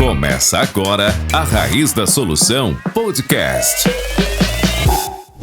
Começa agora a Raiz da Solução Podcast.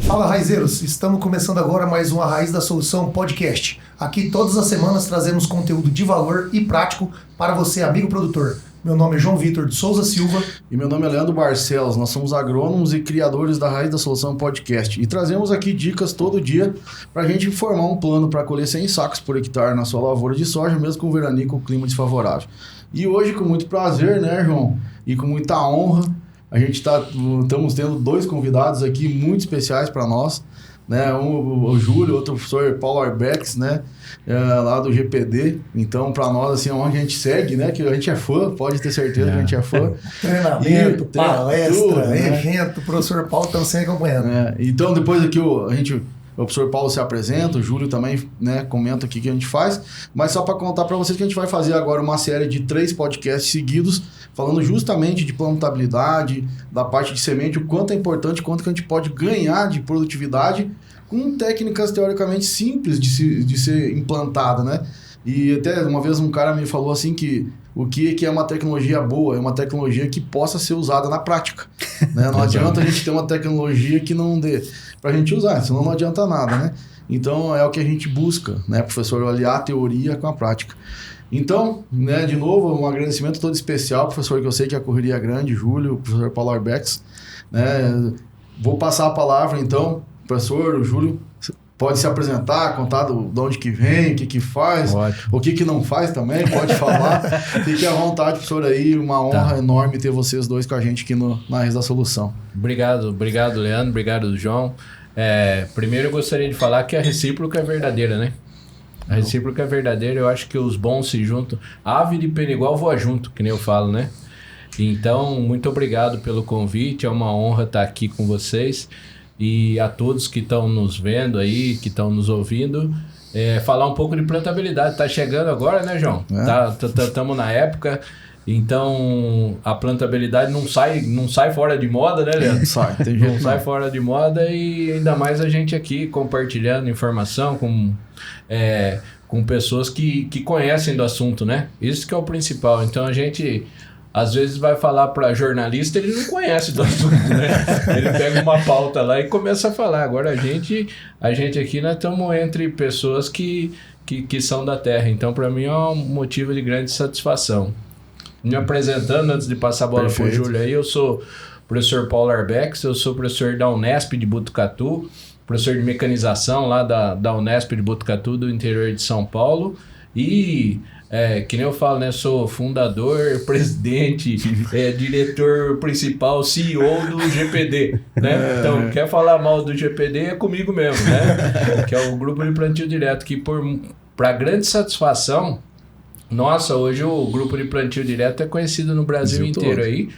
Fala, raizeiros! Estamos começando agora mais um A Raiz da Solução Podcast. Aqui todas as semanas trazemos conteúdo de valor e prático para você, amigo produtor. Meu nome é João Vitor de Souza Silva. E meu nome é Leandro Barcelos. Nós somos agrônomos e criadores da Raiz da Solução Podcast. E trazemos aqui dicas todo dia para a gente formar um plano para colher 100 sacos por hectare na sua lavoura de soja, mesmo com veranico ou clima desfavorável. E hoje, com muito prazer, né, João? E com muita honra, a gente estamos tendo dois convidados aqui muito especiais para nós. Né? Um, o Júlio, outro o professor Paulo Arbex, né? Lá do GPD. Então, para nós, assim, onde a gente segue, né? Que a gente é fã, pode ter certeza que a gente é fã. Treinamento, palestra, tudo, evento, né? Professor Paulo estão sempre acompanhando. Então, depois aqui o professor Paulo se apresenta, o Júlio também, né, comenta aqui o que a gente faz, mas só para contar para vocês que a gente vai fazer agora uma série de 3 podcasts seguidos, falando justamente de plantabilidade, da parte de semente, o quanto é importante, quanto que a gente pode ganhar de produtividade com técnicas teoricamente simples de ser implantada, né? E até uma vez um cara me falou assim que o que é uma tecnologia boa? É uma tecnologia que possa ser usada na prática. Né? Não adianta a gente ter uma tecnologia que não dê para a gente usar, senão não adianta nada, né? Então é o que a gente busca, né, professor? Aliar a teoria com a prática. Então, né, de novo, um agradecimento todo especial, professor, que eu sei que a correria é grande, Júlio, o professor Paulo Arbex. Né? Vou passar a palavra, então, professor, o Júlio pode se apresentar, contar de onde que vem, o que faz, o que não faz também, pode falar. Fique à vontade, professor, aí, uma honra enorme ter vocês dois com a gente aqui na Raiz da Solução. Obrigado, Leandro, obrigado, João. Primeiro eu gostaria de falar que a recíproca é verdadeira, né? A recíproca é verdadeira, eu acho que os bons se juntam. Ave de pena igual voa junto, que nem eu falo, né? Então, muito obrigado pelo convite, é uma honra estar aqui com vocês. E a todos que estão nos vendo aí, que estão nos ouvindo, falar um pouco de plantabilidade. Tá chegando agora, né, João? Estamos na época, então a plantabilidade não sai fora de moda, né, Leandro? Não sai fora de moda, e ainda mais a gente aqui compartilhando informação com pessoas que conhecem do assunto, né? Isso que é o principal. Então a gente às vezes vai falar para jornalista, ele não conhece do assunto, né? Ele pega uma pauta lá e começa a falar. Agora a gente aqui, nós estamos entre pessoas que são da terra. Então, para mim, é um motivo de grande satisfação. Me apresentando, antes de passar a bola para o Júlio aí, eu sou o professor Paulo Arbex, eu sou professor da Unesp de Botucatu, professor de mecanização lá da Unesp de Botucatu, do interior de São Paulo, e que nem eu falo, né? Sou fundador, presidente, diretor principal, CEO do GPD, né? Então, quer falar mal do GPD é comigo mesmo, né? Que é o Grupo de Plantio Direto, que para grande satisfação, nossa, hoje o Grupo de Plantio Direto é conhecido no Brasil inteiro aí.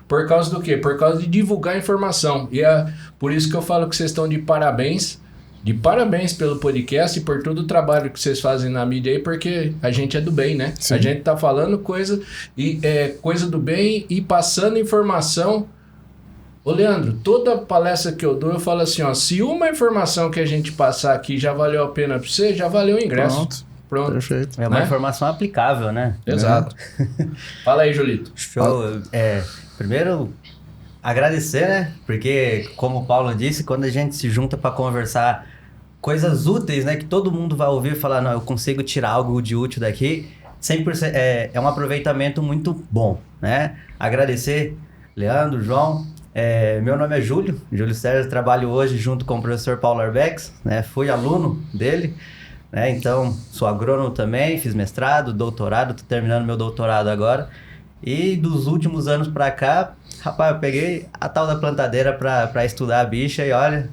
Por causa do quê? Por causa de divulgar informação. E é por isso que eu falo que vocês estão de parabéns. De parabéns pelo podcast e por todo o trabalho que vocês fazem na mídia aí, porque a gente é do bem, né? Sim. A gente tá falando coisa do bem e passando informação. Ô, Leandro, toda palestra que eu dou, eu falo assim, ó, se uma informação que a gente passar aqui já valeu a pena pra você, já valeu o ingresso. Pronto. Perfeito. É uma informação aplicável, né? Exato. Fala aí, Julito. Show. Primeiro, agradecer, né? Porque, como o Paulo disse, quando a gente se junta para conversar coisas úteis, né? Que todo mundo vai ouvir e falar, não, eu consigo tirar algo de útil daqui, 100%, é um aproveitamento muito bom, né? Agradecer, Leandro, João. Meu nome é Júlio Sérgio, trabalho hoje junto com o professor Paulo Arbex, né? Fui aluno dele, né? Então, sou agrônomo também, fiz mestrado, doutorado, tô terminando meu doutorado agora. E dos últimos anos para cá, rapaz, eu peguei a tal da plantadeira para estudar a bicha e olha,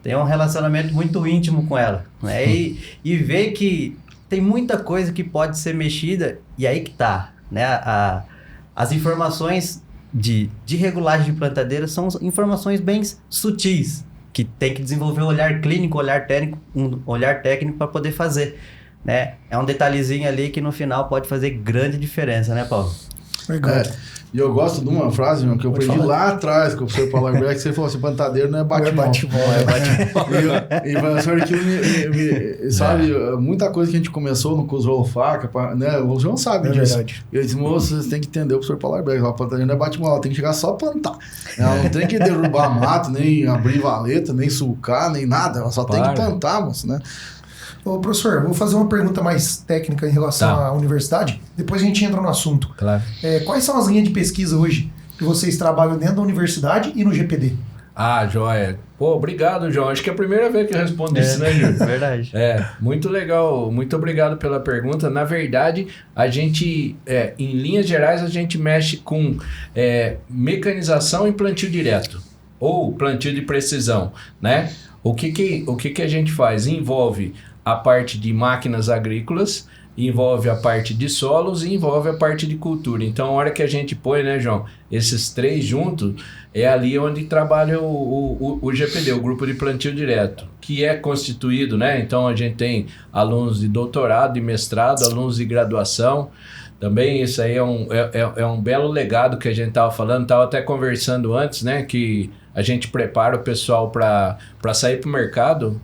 tem um relacionamento muito íntimo com ela, né? E ver que tem muita coisa que pode ser mexida, e aí que tá, né? As informações de regulagem de plantadeira são informações bem sutis, que tem que desenvolver um olhar clínico, um olhar técnico para poder fazer, né? É um detalhezinho ali que no final pode fazer grande diferença, né, Paulo? Legal. E eu gosto de uma frase, João, que eu aprendi lá atrás com o professor Paulo Arbeck, que você falou assim, plantadeiro não é bate-bola. E o professor aqui sabe, muita coisa que a gente começou no curso Rolofaca, né? O João sabe disso. Verdade. Eu disse, moço, vocês têm que entender o professor Paulo Arbeck, a plantadeiro não é bate-bola, ela tem que chegar só a plantar. Ela não tem que derrubar mato, nem abrir valeta, nem sulcar, nem nada, ela só tem que plantar, moço, né? Ô, professor, vou fazer uma pergunta mais técnica em relação à universidade, depois a gente entra no assunto. Claro. Quais são as linhas de pesquisa hoje que vocês trabalham dentro da universidade e no GPD? Ah, joia. Pô, obrigado, João. Acho que é a primeira vez que eu respondo isso, né, Júlio? Verdade. Muito legal. Muito obrigado pela pergunta. Na verdade, a gente, em linhas gerais, a gente mexe com mecanização e plantio direto, ou plantio de precisão, né? O que a gente faz? Envolve a parte de máquinas agrícolas, envolve a parte de solos e envolve a parte de cultura. Então, a hora que a gente põe, né, João, esses três juntos, é ali onde trabalha o GPD, o Grupo de Plantio Direto, que é constituído, né? Então, a gente tem alunos de doutorado, de mestrado, alunos de graduação. Também isso aí é um belo legado que a gente estava falando, estava até conversando antes, né, que a gente prepara o pessoal para sair para o mercado.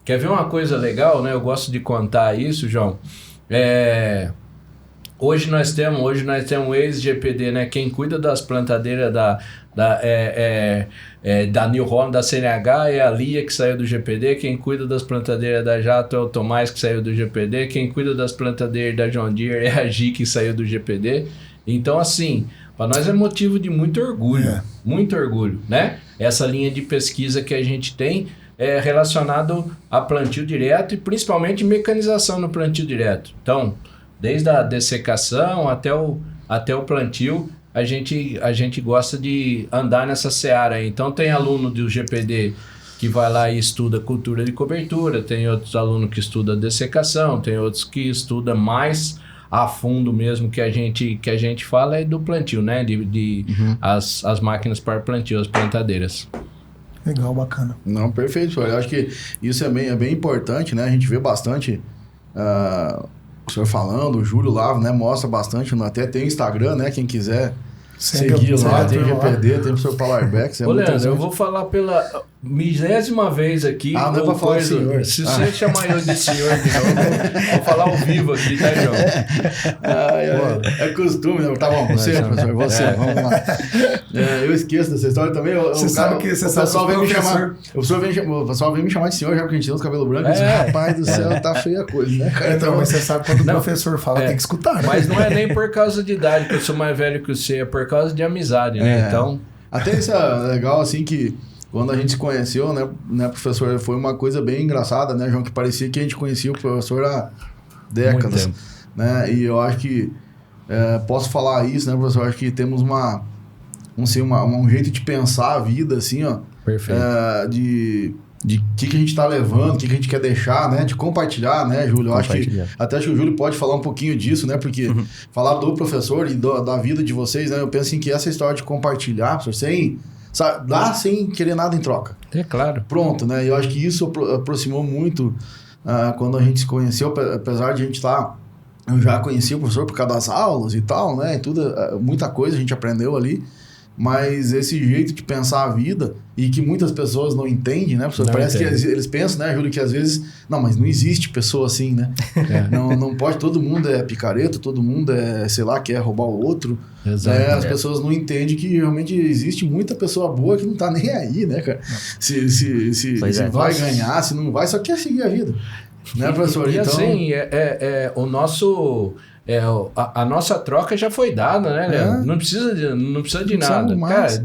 Quer ver uma coisa legal, né? Eu gosto de contar isso, João. Hoje nós temos o ex-GPD, né? Quem cuida das plantadeiras da New Holland, da CNH, é a Lia, que saiu do GPD. Quem cuida das plantadeiras da Jato é o Tomás, que saiu do GPD. Quem cuida das plantadeiras da John Deere é a Gi, que saiu do GPD. Então, assim, para nós é motivo de muito orgulho, né? Essa linha de pesquisa que a gente tem é relacionado a plantio direto e principalmente mecanização no plantio direto. Então, desde a dessecação até o plantio, a gente gosta de andar nessa seara. Então, tem aluno do GPD que vai lá e estuda cultura de cobertura, tem outros alunos que estudam dessecação, tem outros que estudam mais a fundo mesmo, que a gente fala é do plantio, né? As máquinas para plantio, as plantadeiras. Legal, bacana. Não, perfeito. Eu acho que isso é bem importante, né? A gente vê bastante o senhor falando, o Júlio lá, né? Mostra bastante, até tem Instagram, né? Quem quiser seguir lá, tem GPD, tem o professor Paulo Arbeck. Ô, Leandro, eu vou falar pela 20ª vez aqui. Não é pra falar de senhor. Se você chamar eu de senhor de novo, vou falar ao vivo aqui, tá, João? É costume, né? Tá bom, você, professor, vamos lá. Eu esqueço dessa história também. Você sabe que você sabe o pessoal vem me chamar de senhor já porque a gente tem os cabelos brancos. Diz, rapaz do céu, tá feia a coisa, né, cara? Então, mas você sabe quando o professor fala, tem que escutar, né? Mas não é nem por causa de idade, que eu sou mais velho que você, é por causa de amizade, né? Então... Até isso é legal, assim, que quando a gente se conheceu, né, professor, foi uma coisa bem engraçada, né, João, que parecia que a gente conhecia o professor há décadas, né, e eu acho que posso falar isso, né, professor, eu acho que temos um jeito de pensar a vida, assim, ó, perfeito, de que a gente está levando, o que a gente quer deixar, né? De compartilhar, né, Júlio? Eu acho que até acho que o Júlio pode falar um pouquinho disso, né? Porque falar do professor e da vida de vocês, né? Eu penso em que essa história de compartilhar, professor, dá sem querer nada em troca. É claro. Pronto, né? Eu acho que isso aproximou muito quando a gente se conheceu, apesar de a gente estar... Eu já conhecia o professor por causa das aulas e tal, né? E tudo, muita coisa a gente aprendeu ali. Mas esse jeito de pensar a vida e que muitas pessoas não entendem, né, professor? Parece que eles pensam, né, Júlio, que às vezes... Não, mas não existe pessoa assim, né? Não pode... Todo mundo é picareta, todo mundo quer roubar o outro. Exato. As pessoas não entendem que realmente existe muita pessoa boa que não tá nem aí, né, cara? Se vai ganhar, se não vai, só quer seguir a vida. Né, professor? E então... assim, o nosso... a nossa troca já foi dada, né, Leandro? Não precisa de nada. Cara,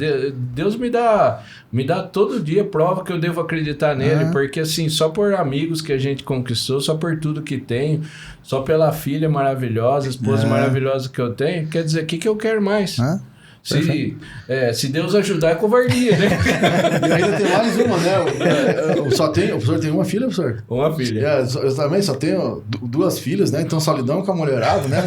Deus me dá todo dia prova que eu devo acreditar nele, porque assim, só por amigos que a gente conquistou, só por tudo que tenho, só pela filha maravilhosa, esposa maravilhosa que eu tenho, quer dizer, o que eu quero mais? Se Deus ajudar, é covardia, né? E ainda tem mais uma, né? O professor tem uma filha, professor? Uma filha. Eu também só tenho duas filhas, né? Então só lidamos com a mulherada, né?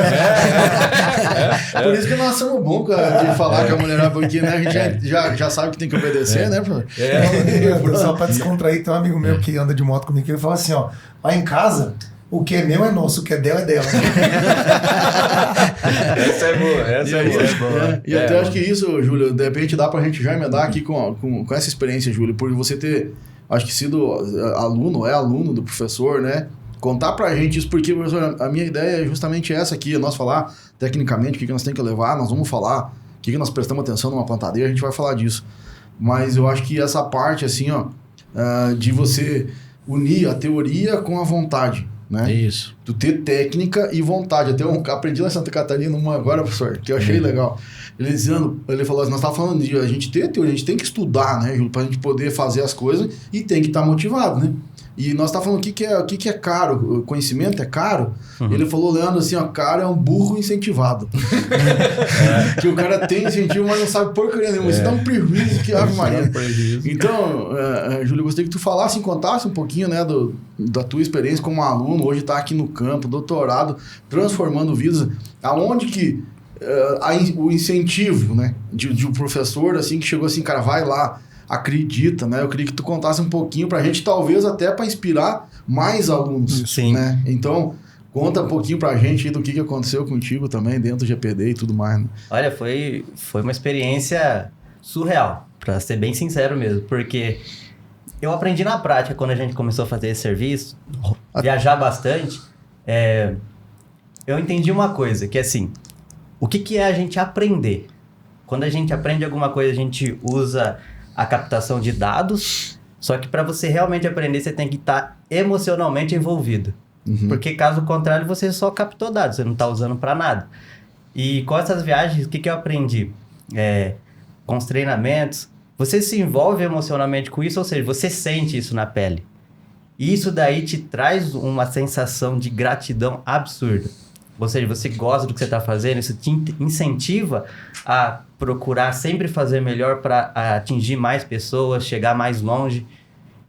Por isso que nós somos bons de falar com a mulherada, porque né, a gente já sabe que tem que obedecer, né, professor? Só pra descontrair, tem um amigo meu que anda de moto comigo, que ele fala assim, ó, lá em casa... O que é meu é nosso, o que é dela é dela. Essa é boa, essa é boa. E até acho que isso, Júlio, de repente dá pra gente já emendar aqui com essa experiência, Júlio, por você ter, acho que sido aluno do professor, né? Contar pra gente isso, porque, professor, a minha ideia é justamente essa aqui, nós falar tecnicamente o que nós temos que levar, nós vamos falar o que nós prestamos atenção numa plantadeira, a gente vai falar disso. Mas eu acho que essa parte, assim, ó, de você unir a teoria com a vontade, né? Isso. Tu ter técnica e vontade. Até eu aprendi lá em Santa Catarina uma agora, professor, que eu achei legal. Ele falou assim, nós estávamos falando de a gente ter teoria, a gente tem que estudar, né, Júlio, pra gente poder fazer as coisas e tem que estar motivado, né? E nós estávamos falando o que é caro, o conhecimento é caro. Ele falou, Leandro, assim, ó, caro é um burro incentivado. Que o cara tem incentivo, mas não sabe porcaria nenhuma. Isso dá um prejuízo que ave Maria. Então, Júlio, eu gostaria que tu falasse, contasse um pouquinho, né, da tua experiência como aluno, hoje tá aqui no campo, doutorado, transformando vidas. Aonde que o incentivo, né, de um professor, assim, que chegou assim, cara, vai lá, acredita, né? Eu queria que tu contasse um pouquinho pra gente, talvez até para inspirar mais alunos. Sim. Né? Então, conta um pouquinho pra gente aí do que aconteceu contigo também dentro do GPD e tudo mais. Né? Olha, foi uma experiência surreal, pra ser bem sincero mesmo, porque eu aprendi na prática quando a gente começou a fazer esse serviço, viajar bastante, eu entendi uma coisa, que é assim, o que é a gente aprender? Quando a gente aprende alguma coisa, a gente usa a captação de dados, só que para você realmente aprender, você tem que estar emocionalmente envolvido. Porque caso contrário, você só captou dados, você não está usando para nada. E com essas viagens, o que eu aprendi? Com os treinamentos, você se envolve emocionalmente com isso, ou seja, você sente isso na pele. E isso daí te traz uma sensação de gratidão absurda. Ou seja, você gosta do que você está fazendo, isso te incentiva a procurar sempre fazer melhor para atingir mais pessoas, chegar mais longe.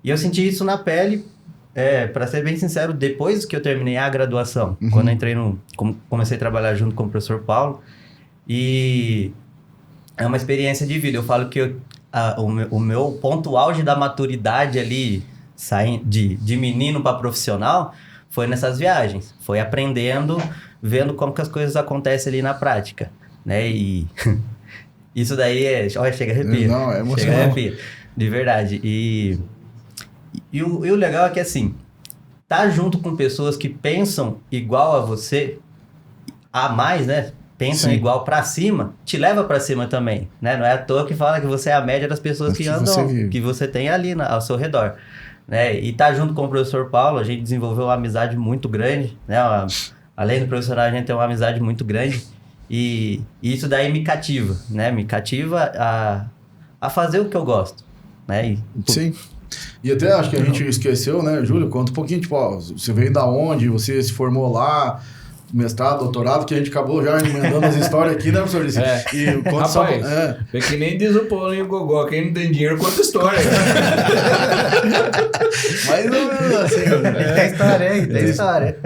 E eu senti isso na pele, para ser bem sincero, depois que eu terminei a graduação. Quando eu entrei comecei a trabalhar junto com o professor Paulo. E é uma experiência de vida. Eu falo que o meu ponto auge da maturidade ali, de menino para profissional, foi nessas viagens. Foi aprendendo, vendo como que as coisas acontecem ali na prática, né? E isso daí olha, chega a arrepia. Não, é emocionante. Chega a arrepia, de verdade. E o legal é que, assim, tá junto com pessoas que pensam igual a você, a mais, né? Pensam Sim. igual pra cima, te leva pra cima também, né? Não é à toa que fala que você é a média das pessoas que andam, que você tem ali ao seu redor. Né? E tá junto com o professor Paulo, a gente desenvolveu uma amizade muito grande, né? Além do profissional, a gente tem uma amizade muito grande e isso daí me cativa, né? Me cativa a fazer o que eu gosto, né? Sim. E até acho que a gente esqueceu, né, Júlio? Conta um pouquinho, tipo, ó, você veio da onde, você se formou lá, mestrado, doutorado, que a gente acabou já emendando as histórias aqui, né, professor? E conta só... É que nem diz o Paulinho Gogó, quem não tem dinheiro conta história. Mais ou menos assim. Tem história, hein? Tem história.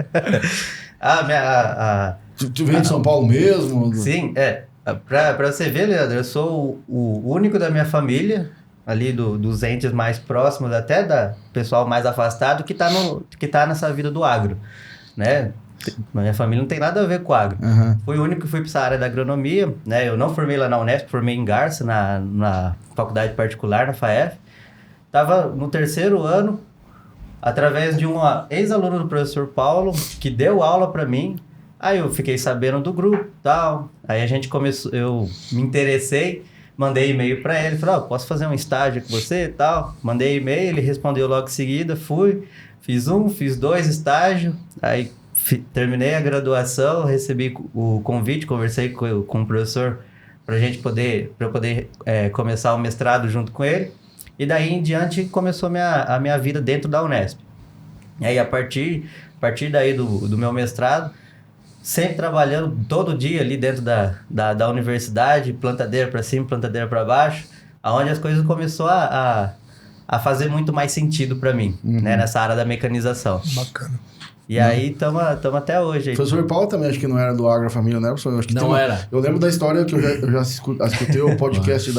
Tu veio de São Paulo mesmo? Sim, pra você ver, Leandro, eu sou o único da minha família, ali dos entes mais próximos, até da pessoal mais afastado, que tá nessa vida do agro, né? Minha família não tem nada a ver com agro. Fui o único que fui para essa área da agronomia, né? Eu não formei lá na Unesp, formei em Garça, na faculdade particular, na FAEF. Estava no terceiro ano, através de uma ex-aluna do professor Paulo, que deu aula para mim. Aí eu fiquei sabendo do grupo e tal. Aí a gente começou, eu me interessei, mandei e-mail para ele, falei, posso fazer um estágio com você e tal. Mandei e-mail, ele respondeu logo em seguida, fiz 2 estágios, aí terminei a graduação, recebi o convite, conversei com o professor para eu poder começar o mestrado junto com ele. E daí em diante começou a minha vida dentro da Unesp. E aí a partir daí do meu mestrado, sempre trabalhando todo dia ali dentro da universidade, plantadeira para cima, plantadeira para baixo, aonde as coisas começou a fazer muito mais sentido para mim, né, nessa área da mecanização. Bacana. E aí, tamo até hoje. O professor Paulo também acho que não era do Agrofamília, né, professor? Acho que não era. Eu lembro da história que eu já escutei o podcast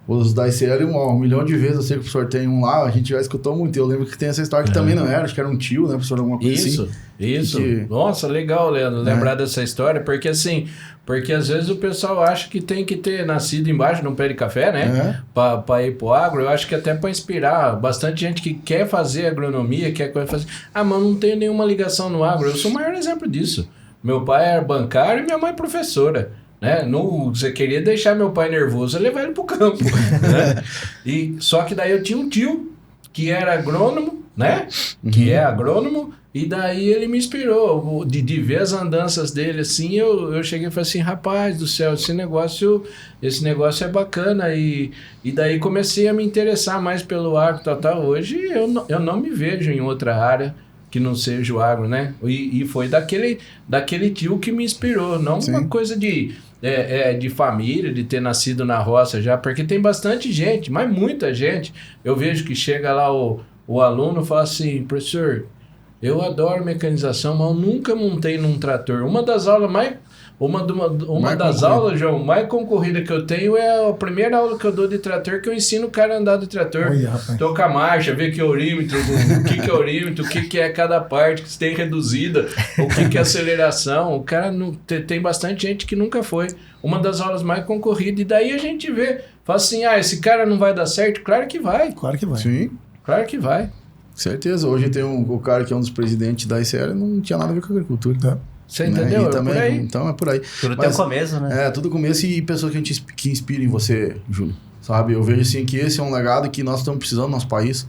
Os da ICL, um milhão de vezes, eu sei que o professor tem um lá, a gente já escutou muito. Eu lembro que tem essa história que também não era, acho que era um tio, né, professor? Alguma coisa assim. Isso. Que... Nossa, legal, Leandro, lembrar dessa história, porque assim, às vezes o pessoal acha que tem que ter nascido embaixo de um pé de café, né? Pra ir pro agro. Eu acho que até pra inspirar bastante gente que quer fazer agronomia, quer fazer... mas não tenho nenhuma ligação no agro. Eu sou o maior exemplo disso. Meu pai era bancário e minha mãe professora. Né? Você queria deixar meu pai nervoso, levar ele pro campo. Né? Só que daí eu tinha um tio que era agrônomo, né? Que é agrônomo, e daí ele me inspirou. De ver as andanças dele assim, eu cheguei e falei assim, rapaz do céu, esse negócio é bacana. E daí comecei a me interessar mais pelo agro tal. Hoje eu não me vejo em outra área que não seja o agro, né? E foi daquele tio que me inspirou, não uma coisa de família, de ter nascido na roça já, porque tem bastante gente, mas muita gente. Eu vejo que chega lá o aluno e fala assim, professor, eu adoro mecanização, mas eu nunca montei num trator. Uma das aulas aulas, João, mais concorrida que eu tenho é a primeira aula que eu dou de trator, que eu ensino o cara a andar de trator. Tocar marcha, ver que é orímetro, o que é orímetro, o que é cada parte que você tem reduzida, o que é aceleração. O cara tem bastante gente que nunca foi. Uma das aulas mais concorridas. E daí a gente vê, fala assim, esse cara não vai dar certo? Claro que vai. Claro que vai. Sim. Claro que vai. Certeza. Hoje tem o cara que é um dos presidentes da ICL, não tinha nada a ver com a agricultura. Tá? Você entendeu? Também, por aí. Então é por aí. Tudo tem um começo, né? Tudo começo e pessoas que inspirem você, Júlio. Sabe? Eu vejo assim que esse é um legado que nós estamos precisando no nosso país.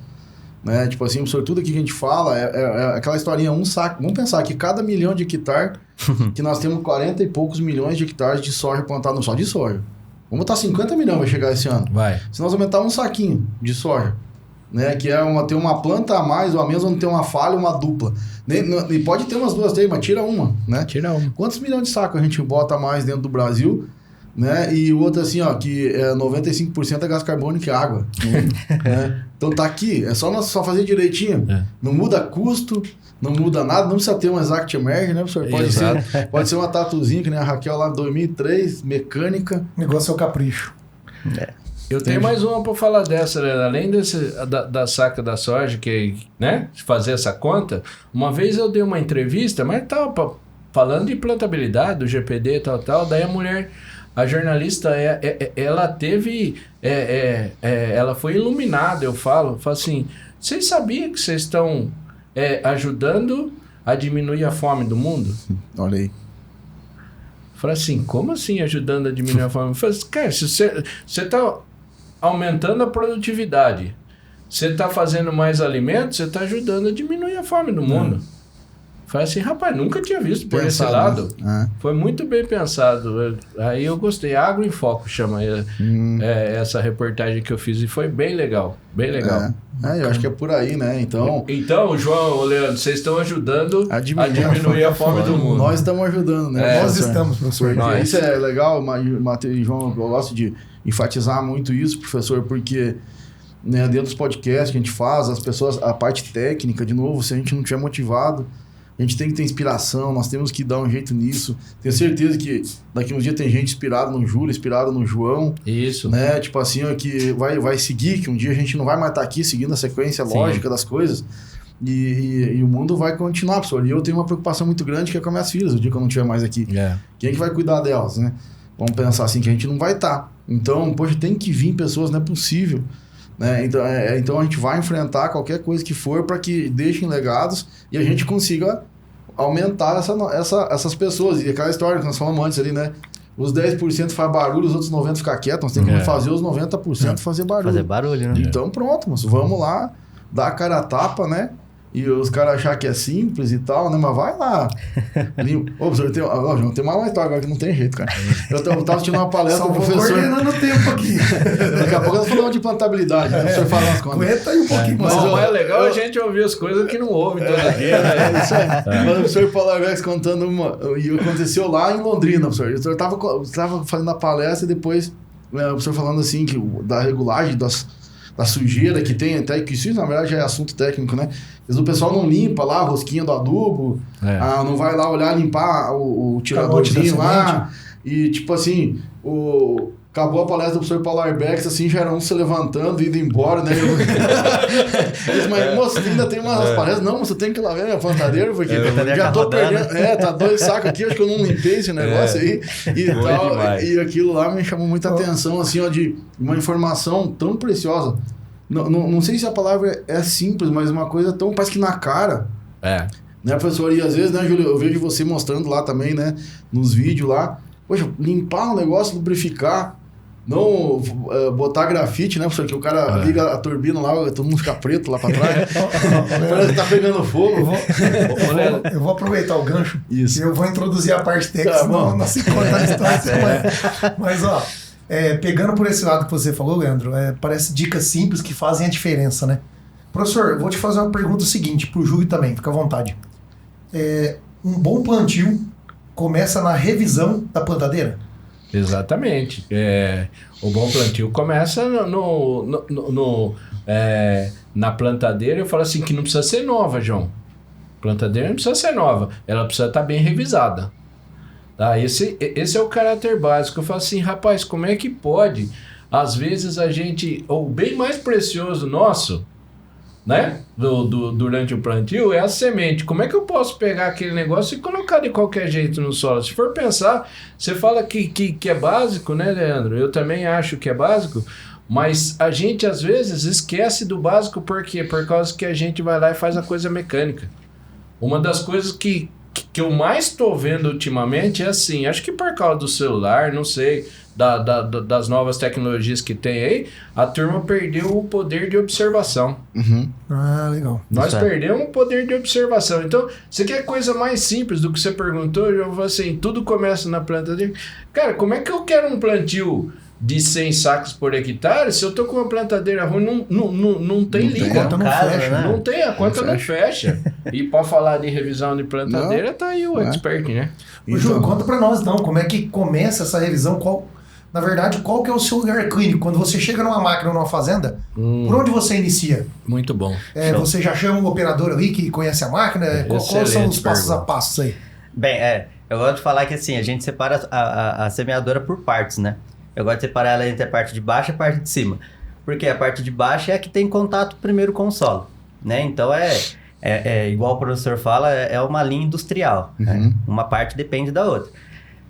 Né? Tipo assim, sobre tudo aqui que a gente fala, é aquela historinha, um saco. Vamos pensar que cada milhão de hectare, que nós temos 40 e poucos milhões de hectares de soja plantado só de soja. Vamos botar 50 milhões, vai chegar esse ano. Vai. Se nós aumentar um saquinho de soja, né, que ter uma planta a mais ou a menos, onde tem uma falha, uma dupla. E pode ter umas 2, 3, mas tira uma, né? Tira uma. Quantos milhões de sacos a gente bota a mais dentro do Brasil, né? E o outro assim, que 95% é gás carbônico e água. Né? Então tá aqui, é só fazer direitinho. Não muda custo, não muda nada, não precisa ter um Exact Emerge, né, professor? Pode ser uma tatuzinha, que nem a Raquel lá em 2003, mecânica. O negócio é o capricho. Eu tenho mais uma para falar dessa, né? Além da saca da soja, que, né, fazer essa conta. Uma vez eu dei uma entrevista, mas tava falando de plantabilidade, do GPD, tal, daí a mulher, a jornalista, ela teve, ela foi iluminada, eu falo assim, vocês sabiam que vocês estão ajudando a diminuir a fome do mundo? Olha aí. Falei assim, como assim ajudando a diminuir a fome? Eu falei assim, cara, se você está aumentando a produtividade, você está fazendo mais alimentos, você está ajudando a diminuir a fome do mundo. Falei assim, rapaz, nunca tinha visto por esse lado. Foi muito bem pensado. Aí eu gostei. Agro em Foco chama essa reportagem que eu fiz e foi bem legal. Bem legal. Eu acho que é por aí, né? Então, João, Leandro, vocês estão ajudando a diminuir a fome do mundo. Nós estamos ajudando, né? Nós estamos, professor. Isso é legal, Matheus e João, eu gosto de enfatizar muito isso, professor, porque, né, dentro dos podcasts que a gente faz, as pessoas, a parte técnica, de novo, se a gente não estiver motivado, a gente tem que ter inspiração, nós temos que dar um jeito nisso. Tenho certeza que daqui uns dias tem gente inspirada no Júlio, inspirada no João. Isso. Né? Tipo assim, que vai seguir, que um dia a gente não vai mais estar aqui seguindo a sequência lógica das coisas. E o mundo vai continuar, professor. E eu tenho uma preocupação muito grande que é com as minhas filhas, o dia que eu não estiver mais aqui. Quem é que vai cuidar delas, né? Vamos pensar assim, que a gente não vai estar. Então, poxa, tem que vir pessoas, não é possível. Né? Então a gente vai enfrentar qualquer coisa que for para que deixem legados e a gente consiga aumentar essas pessoas. E aquela história que nós falamos antes ali, né? Os 10% faz barulho, os outros 90% ficam quietos. Nós temos que fazer os 90% fazer barulho. Fazer barulho, né? Então pronto, moço, vamos lá, dar a cara a tapa, né? E os caras achar que é simples e tal, né? Mas vai lá. Ô, professor, tem uma história agora que não tem jeito, cara. Eu tava assistindo uma palestra do professor. coordenando o tempo aqui. Daqui a pouco nós falamos de plantabilidade, né? O professor fala umas contas. Aguenta aí um pouquinho mais. Não, é legal a gente ouvir as coisas que não ouve todo dia, né? Isso aí. Mas o professor Paulo Arbex contando uma... E aconteceu lá em Londrina, professor. O professor tava fazendo a palestra e depois o professor falando assim, que da regulagem da sujeira que tem, até que isso na verdade já é assunto técnico, né? Mas o pessoal não limpa lá a rosquinha do adubo, não vai lá olhar, limpar o tiradorzinho lá, E, tipo assim, acabou a palestra do professor Paulo Arbex, assim, já era um se levantando, indo embora, né? Eles, mas, moço, ainda tem umas palestras. Não, você tem que ir lá ver a plantadeira, porque já tô perdendo. Tá 2 sacos aqui, acho que eu não limpei esse negócio aí. E tal. Demais. E aquilo lá me chamou muita atenção, assim, ó, de uma informação tão preciosa. Não sei se a palavra é simples, mas uma coisa tão, parece que na cara. Né, professor? E às vezes, né, Júlio, eu vejo você mostrando lá também, né, nos vídeos lá. Poxa, limpar um negócio, lubrificar, não botar grafite, né, professor? Que o cara liga a turbina lá, todo mundo fica preto lá pra trás. Parece que tá pegando fogo. Eu vou aproveitar o gancho. Isso. E eu vou introduzir a parte técnica, senão não se conta a história. Mas, ó, pegando por esse lado que você falou, Leandro, parece dicas simples que fazem a diferença, né? Professor, eu vou te fazer uma pergunta seguinte, pro Júlio também, fica à vontade. Um bom plantio começa na revisão da plantadeira? Exatamente. O bom plantio começa na plantadeira. Eu falo assim que não precisa ser nova, João. Plantadeira não precisa ser nova. Ela precisa estar bem revisada. Tá? Esse é o caráter básico. Eu falo assim, rapaz, como é que pode? Às vezes a gente... O bem mais precioso nosso... né? Durante o plantio é a semente. Como é que eu posso pegar aquele negócio e colocar de qualquer jeito no solo? Se for pensar, você fala que é básico, né, Leandro? Eu também acho que é básico, mas a gente às vezes esquece do básico. Por quê? Por causa que a gente vai lá e faz a coisa mecânica. Uma das coisas que eu mais estou vendo ultimamente é assim, acho que por causa do celular, não sei, das novas tecnologias que tem aí, a turma perdeu o poder de observação. Uhum. Ah, legal. Nós perdemos o poder de observação. Então, você quer coisa mais simples do que você perguntou? Eu vou assim, tudo começa na plantadeira. Cara, como é que eu quero um plantio de 100 sacos por hectare se eu tô com uma plantadeira ruim? Não tem liga. A conta não fecha, né? Não tem, a conta não fecha. E para falar de revisão de plantadeira, tá aí o expert, né? Ô, Júlio, conta pra nós, não, como é que começa essa revisão? Na verdade, qual que é o seu lugar clínico? Quando você chega numa máquina ou numa fazenda, por onde você inicia? Muito bom. Você já chama o operador ali que conhece a máquina? Quais são os passos a passos aí? Bem, eu gosto de falar que assim, a gente separa a semeadora por partes, né? Eu gosto de separar ela entre a parte de baixo e a parte de cima. Porque a parte de baixo é a que tem contato primeiro com o solo, né? Então igual o professor fala, é uma linha industrial. Uhum. Né? Uma parte depende da outra.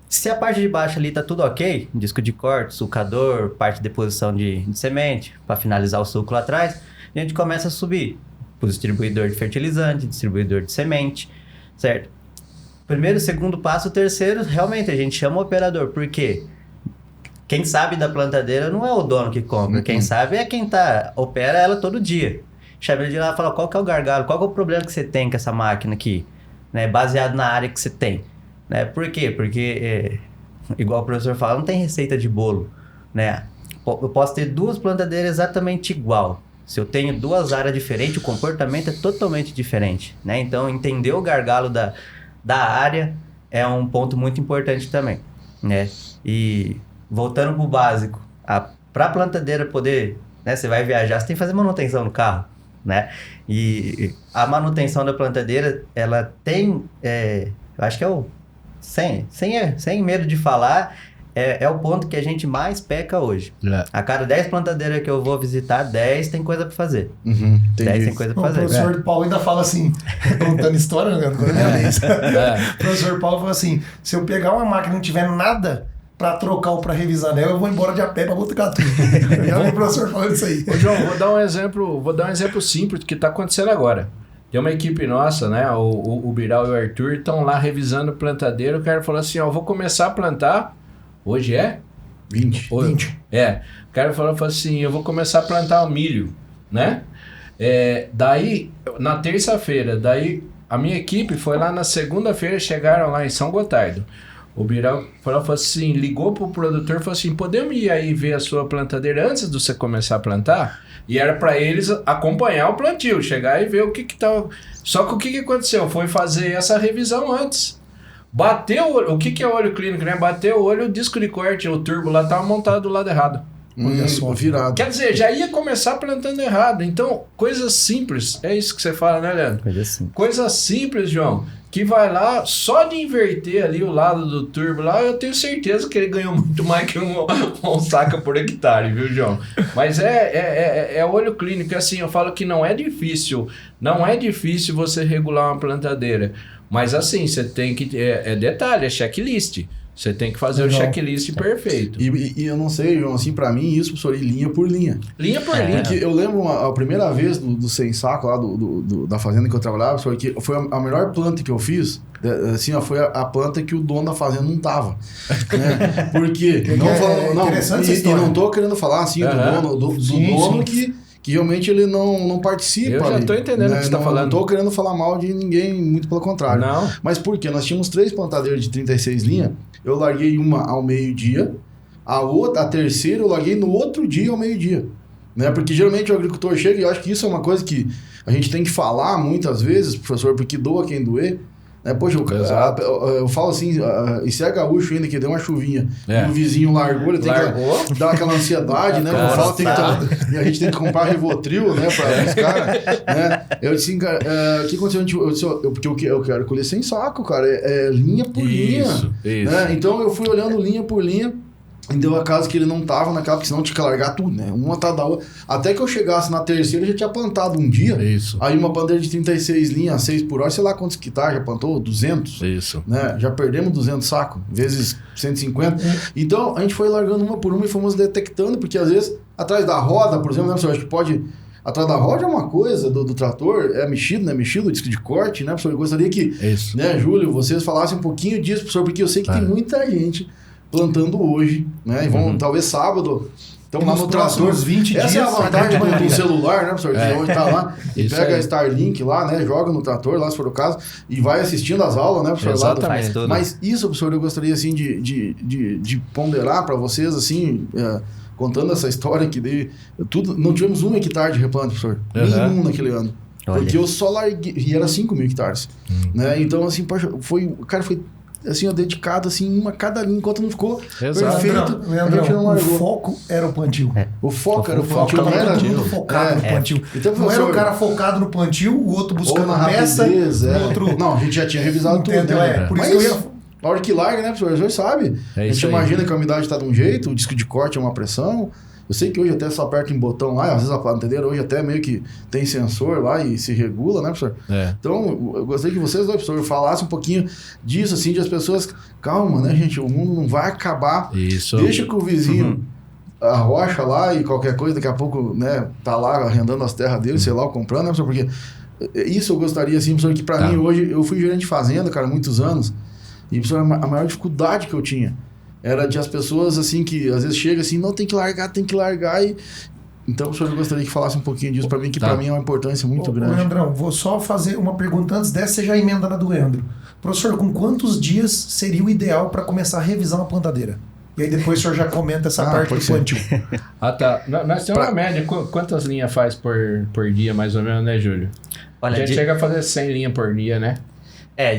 Se a parte de baixo ali tá tudo ok, disco de corte, sulcador, parte de deposição de semente, para finalizar o suco lá atrás, a gente começa a subir para o distribuidor de fertilizante, distribuidor de semente, certo? Primeiro, segundo passo, o terceiro, realmente a gente chama o operador, porque quem sabe da plantadeira não é o dono que compra, quem sabe é quem opera ela todo dia. Chama ele de lá e fala, qual que é o gargalo, qual que é o problema que você tem com essa máquina aqui, né? Baseado na área que você tem. Né? Por quê? Porque, igual o professor fala, não tem receita de bolo, né? Eu posso ter 2 plantadeiras exatamente igual. Se eu tenho 2 áreas diferentes, o comportamento é totalmente diferente, né? Então, entender o gargalo da área é um ponto muito importante também, né? E voltando para o básico, para a plantadeira poder, né? Você vai viajar, você tem que fazer manutenção no carro, né? E a manutenção da plantadeira, ela tem, eu acho que é o sem medo de falar, é o ponto que a gente mais peca hoje. A cada 10 plantadeiras que eu vou visitar, 10 tem coisa pra fazer. 10 tem coisa pra fazer. O professor Paulo ainda fala assim, contando história, né? Agora é minha vez. O professor Paulo fala assim, se eu pegar uma máquina e não tiver nada pra trocar ou pra revisar nela, eu vou embora de a pé pra botar tudo. Já vi o professor falando isso aí. Ô, João, vou dar um exemplo simples do que tá acontecendo agora. Tem uma equipe nossa, né? O Biral e o Arthur estão lá revisando o plantadeiro. O cara falou assim, ó, vou começar a plantar. Hoje é? 20. 20. O cara falou assim, eu vou começar a plantar o milho, né? Daí, na terça-feira, a minha equipe foi lá na segunda-feira, chegaram lá em São Gotardo. O Biral falou assim, ligou pro produtor e falou assim, podemos ir aí ver a sua plantadeira antes de você começar a plantar? E era para eles acompanhar o plantio, chegar e ver o que tá... Só que o que aconteceu? Foi fazer essa revisão antes. Bateu o que é olho clínico, né? Bateu o olho, o disco de corte, o turbo lá estava montado do lado errado. Olha só, virado. Quer dizer, já ia começar plantando errado. Então, coisas simples. É isso que você fala, né, Leandro? Coisa assim. Coisas simples, João, que vai lá, só de inverter ali o lado do turbo lá, eu tenho certeza que ele ganhou muito mais que um saca por hectare, viu, João? Mas é olho clínico, assim, eu falo que não é difícil você regular uma plantadeira, mas assim, você tem que, detalhe, é checklist. Você tem que fazer o checklist perfeito. E eu não sei, João, assim, pra mim, isso, professor, ir linha por linha. Linha por linha. Porque eu lembro a primeira vez do sem saco lá, da fazenda que eu trabalhava, professor, que foi a melhor planta que eu fiz, assim, ó, foi a planta que o dono da fazenda não tava. Né? Porque, e não tô querendo falar, assim, do dono que realmente ele não participa. Eu já tô entendendo o que você tá falando. Não tô querendo falar mal de ninguém, muito pelo contrário. Não. Mas por quê? Nós tínhamos 3 plantadeiras de 36 linhas, eu larguei uma ao meio-dia, a terceira eu larguei no outro dia ao meio-dia. Né? Porque geralmente o agricultor chega, e eu acho que isso é uma coisa que a gente tem que falar muitas vezes, professor, porque doa quem doer. Né? Poxa, eu falo assim, e se é gaúcho ainda que deu uma chuvinha e o vizinho largou, ele tem que dar aquela ansiedade, né? Eu falo, e a gente tem que comprar Rivotril, né, para os caras, né? Eu disse, cara, o que aconteceu? Porque eu quero colher sem saco, cara, linha por linha. Né? Então eu fui olhando linha por linha. E deu a casa que ele não tava naquela, porque senão tinha que largar tudo, né? Uma atrás da outra. Até que eu chegasse na terceira, eu já tinha plantado um dia. Isso. Aí uma bandeira de 36 linhas, 6 por hora, sei lá quantos hectares, já plantou? 200. Isso. Né? Já perdemos 200 sacos, vezes 150. Então, a gente foi largando uma por uma e fomos detectando, porque às vezes, atrás da roda, por exemplo, né, professor? Acho que pode... Atrás da roda é uma coisa do trator, é mexido, né? Mexido, o disco de corte, né, professor? Eu gostaria que, né, Júlio, vocês falassem um pouquinho disso, professor, porque eu sei que tem muita gente plantando hoje, né? E vão, talvez sábado, estão lá no trator. 20 Essa dias, é a vantagem do celular, né, professor? Que hoje tá lá, e pega a Starlink lá, né? Joga no trator, lá se for o caso, e vai assistindo as aulas, né, professor? Exatamente. Mas isso, professor, eu gostaria, assim, de ponderar para vocês, assim, contando essa história que dei, não tivemos 1 hectare de replante, professor. Nenhum naquele ano. Olha. Porque eu só larguei, e era 5 mil hectares. Né? Então, assim, poxa, foi assim, dedicado assim, cada linha, enquanto não ficou perfeito. Leandrão, o foco era o plantio. O foco era o plantio, não era todo mundo focado no plantio. Então, não era o cara focado no plantio, o outro buscando a peça, o outro... Não, a gente já tinha revisado tudo. Né? Por isso que eu ia... Na hora que larga, né, professor? O senhor sabe. A gente imagina que a umidade está de um jeito, o disco de corte é uma pressão. Eu sei que hoje até só aperta em botão lá, às vezes a plantadeira hoje até meio que tem sensor lá e se regula, né, professor? Então, eu gostaria que vocês, professor, falassem um pouquinho disso, assim, de as pessoas... Calma, né, gente? O mundo não vai acabar. Isso. Deixa que o vizinho arrocha lá e qualquer coisa, daqui a pouco, né, tá lá arrendando as terras dele, sei lá, ou comprando, né, professor? Porque isso eu gostaria, assim, professor, que pra mim hoje... Eu fui gerente de fazenda, cara, muitos anos. E, professor, a maior dificuldade que eu tinha era de as pessoas, assim, que às vezes chega assim, não, tem que largar e... Então, professor, eu gostaria que falasse um pouquinho disso para mim, que para mim é uma importância muito grande. Leandrão, vou só fazer uma pergunta antes dessa, você já emenda na do Leandro. Professor, com quantos dias seria o ideal para começar a revisar uma plantadeira? E aí depois o senhor já comenta essa parte do plantio. Tá. Nós temos uma média. Quantas linhas faz por dia, mais ou menos, né, Júlio? Olha, a gente chega a fazer 100 linhas por dia, né?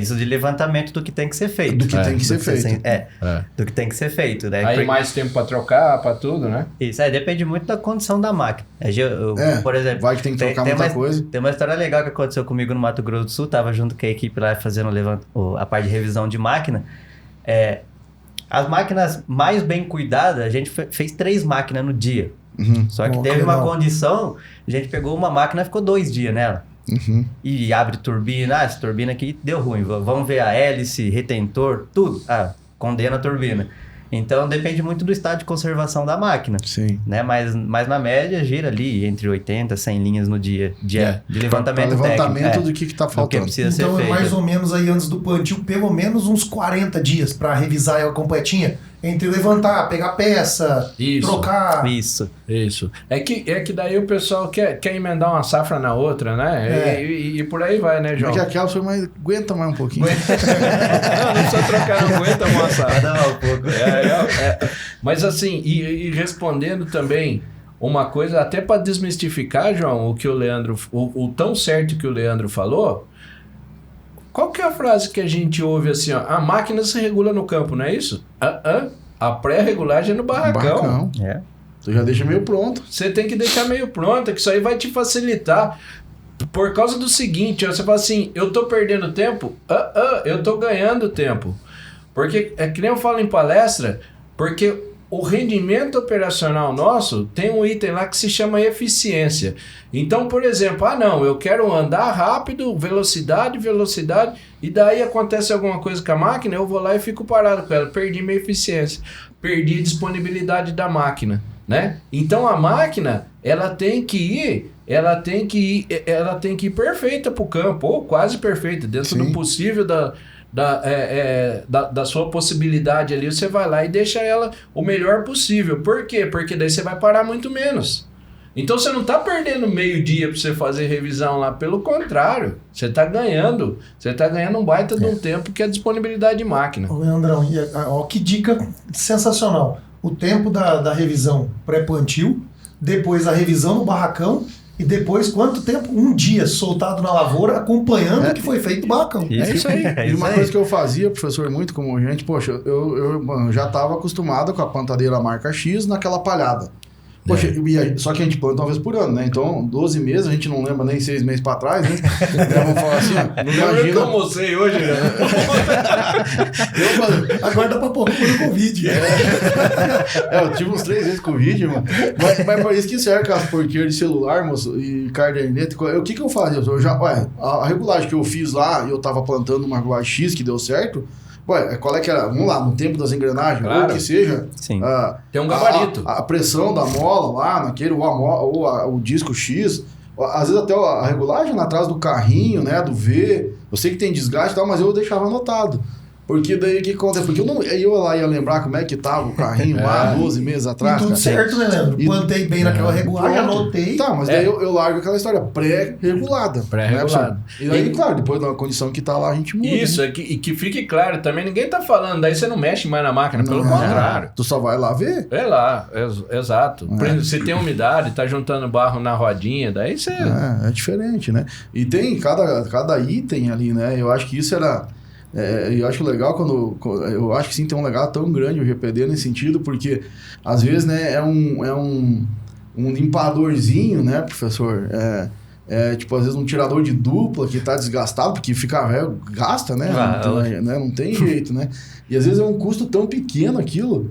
Isso de levantamento do que tem que ser feito. Do que tem que ser feito. Do que tem que ser feito, né? Aí mais tempo para trocar, para tudo, né? Isso, depende muito da condição da máquina. Por exemplo... Vai que tem que trocar muita coisa. Tem uma história legal que aconteceu comigo no Mato Grosso do Sul, tava junto com a equipe lá fazendo a parte de revisão de máquina. As máquinas mais bem cuidadas, a gente fez 3 máquinas no dia. Só que teve uma condição, a gente pegou uma máquina e ficou 2 dias nela. E abre turbina, essa turbina aqui deu ruim, vamos ver a hélice, retentor, tudo, condena a turbina. Então depende muito do estado de conservação da máquina. Sim. Né? Mas na média gira ali entre 80 e 100 linhas no dia de levantamento técnico. Levantamento do que está faltando. Que precisa ser então feito. Mais ou menos aí antes do plantio, pelo menos uns 40 dias para revisar ela completinha. Entre levantar, pegar peça, trocar... Isso. É que daí o pessoal quer emendar uma safra na outra, né? E por aí vai, né, João? Porque aquela foi mais... Aguenta mais um pouquinho. não precisa trocar, não aguenta uma safra. Dá um pouco. Mas assim, e respondendo também uma coisa, até para desmistificar, João, o que o Leandro... O tão certo que o Leandro falou... Qual que é a frase que a gente ouve assim, ó? A máquina se regula no campo, não é isso? A pré-regulagem é no barracão. Tu já deixa meio pronto. Você tem que deixar meio pronto, que isso aí vai te facilitar. Por causa do seguinte, você fala assim, eu tô perdendo tempo? Eu tô ganhando tempo. Porque, é que nem eu falo em palestra, porque o rendimento operacional nosso tem um item lá que se chama eficiência. Então, por exemplo, não, eu quero andar rápido, velocidade, e daí acontece alguma coisa com a máquina, eu vou lá e fico parado com ela, perdi minha eficiência, perdi a disponibilidade da máquina, né? Então a máquina, ela tem que ir perfeita para o campo, ou quase perfeita, dentro do possível da sua possibilidade ali, você vai lá e deixa ela o melhor possível. Por quê? Porque daí você vai parar muito menos. Então você não está perdendo meio dia para você fazer revisão lá, pelo contrário, você está ganhando um baita de um tempo, que é a disponibilidade de máquina. Ô, Leandrão, ó, que dica sensacional. O tempo da revisão pré-plantio, depois a revisão no barracão, e depois, quanto tempo? Um dia soltado na lavoura, acompanhando o que foi feito no barracão. É isso aí. E uma coisa que eu fazia, professor, muito como gente, poxa, eu já estava acostumado com a plantadeira marca X naquela palhada. Poxa, só que a gente planta uma vez por ano, né? Então, 12 meses, a gente não lembra nem 6 meses pra trás, né? Então, vamos falar assim, ó, não imagina... Eu almocei hoje, né? Agora dá pra pôr no Covid. Eu tive uns 3 vezes Covid, mano. Mas por isso que serve as porqueiras de celular, moço, e caderneta. O que eu fazia? A regulagem que eu fiz lá, eu tava plantando uma regulagem X que deu certo. Qual é que era? Vamos lá, no tempo das engrenagens, claro. Ou que seja... Sim. Tem um gabarito. A pressão da mola lá, naquele, o disco X, às vezes até a regulagem atrás do carrinho, né, do V, eu sei que tem desgaste e tal, mas eu deixava anotado. Porque daí o que acontece? Porque eu lá ia lembrar como é que tava o carrinho lá 12 meses atrás. E tudo certo, né, Leandro? Plantei bem naquela regulagem, pronto. anotei. Tá, mas daí eu largo aquela história pré-regulada. Pré-regulada. Né, e daí, claro, depois da condição que tá lá, a gente muda. Isso, né? e que fique claro também, ninguém tá falando, daí você não mexe mais na máquina, pelo contrário. Tu só vai lá ver. É lá, exato. Se tem umidade, tá juntando barro na rodinha, daí você... É diferente, né? E tem cada item ali, né? Eu acho que isso era... eu acho legal eu acho que sim, tem um legado tão grande o GPD nesse sentido, porque às vezes, né, é um limpadorzinho, né, professor? Tipo, às vezes um tirador de dupla que tá desgastado, porque fica velho, gasta, né? Não tem jeito, né? E às vezes é um custo tão pequeno aquilo.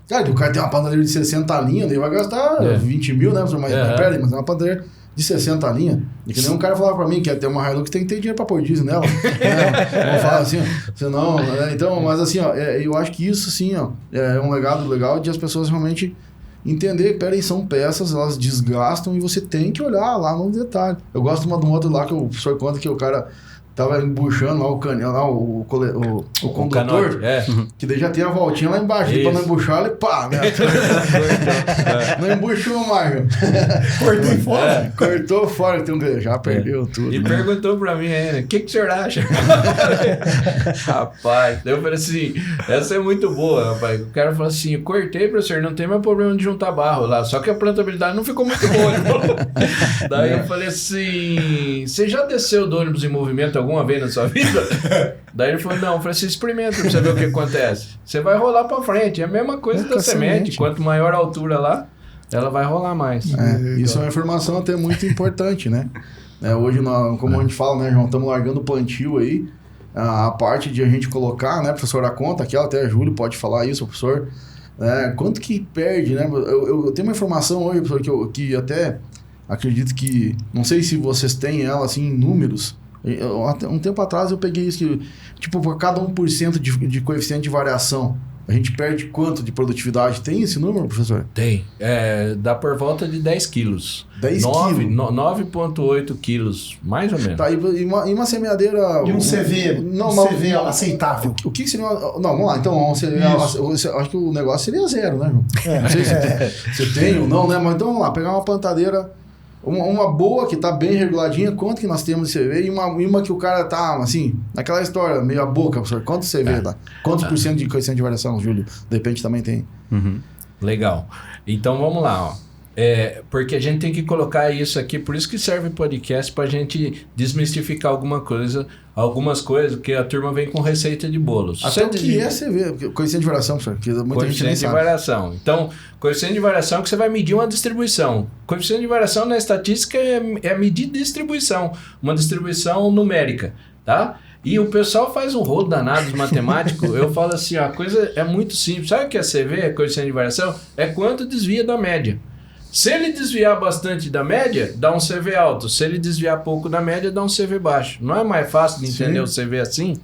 Cara, o cara tem uma pantadeira de 60 linhas, ele vai gastar 20 mil, né, professor? Mas peraí, mas é uma pantadeira de 60 linhas. E que nem um cara falava pra mim que ia ter uma Hilux, tem que ter dinheiro pra pôr diesel nela. Vamos falar assim, ó. Senão, então, mas assim, ó, eu acho que isso, sim, ó, é um legado legal de as pessoas realmente entender, peraí, são peças, elas desgastam e você tem que olhar lá no detalhe. Eu gosto de um outro lá que o professor conta que o cara tava embuchando lá o canhão, lá o condutor, que daí já tem a voltinha lá embaixo, pra não embuchar, ele pá, né? Não embuchou mais. Cortei fora. Cortou fora, já perdeu tudo. E né? perguntou pra mim, o que o senhor acha? Rapaz, eu falei assim, essa é muito boa, rapaz. O cara falou assim, eu cortei, professor, não tem mais problema de juntar barro lá, só que a plantabilidade não ficou muito boa. Daí eu falei assim, você já desceu do ônibus em movimento alguma vez na sua vida? Daí ele falou, não, eu falei assim, experimenta pra você ver o que acontece. Você vai rolar pra frente, é a mesma coisa da semente. Quanto maior a altura lá, ela vai rolar mais. Isso é uma informação até muito importante, né? Hoje, como a gente fala, né, João, estamos largando o plantio aí, a parte de a gente colocar, né, professor, a conta, que até a Júlio pode falar isso, professor, quanto que perde, né? Eu tenho uma informação hoje, professor, que até acredito que, não sei se vocês têm ela assim em números. Um tempo atrás eu peguei isso que, tipo, por cada 1% de coeficiente de variação, a gente perde quanto de produtividade? Tem esse número, professor? Tem. Dá por volta de 10 quilos. 10 quilos? 9,8 quilos, mais ou menos. Tá, e uma semeadeira... E um CV, CV aceitável. O que seria... Não, vamos lá, então, acho que o negócio seria 0, né, João? Não sei se você tem ou não, né? Mas então, vamos lá, pegar uma plantadeira... Uma boa, que tá bem reguladinha, quanto que nós temos de CV? E uma que o cara tá, assim, naquela história, meio a boca, professor. Quanto CV dá? Quantos por cento de coeficiente de variação, Júlio? De repente também tem. Legal. Então, vamos lá, ó. Porque a gente tem que colocar isso aqui, por isso que serve podcast, pra gente desmistificar alguma coisa algumas coisas, porque a turma vem com receita de bolos. Até o que é CV, coeficiente de variação, professor, que muita gente nem Coeficiente de sabe. variação. Então, coeficiente de variação é que você vai medir uma distribuição. Coeficiente de variação na estatística é medir distribuição, uma distribuição numérica, tá? E o pessoal faz um rolo danado dos matemáticos. Eu falo assim, ó, a coisa é muito simples. Sabe o que é CV, coeficiente de variação? É quanto desvia da média. Se ele desviar bastante da média, dá um CV alto. Se ele desviar pouco da média, dá um CV baixo. Não é mais fácil de entender o CV assim,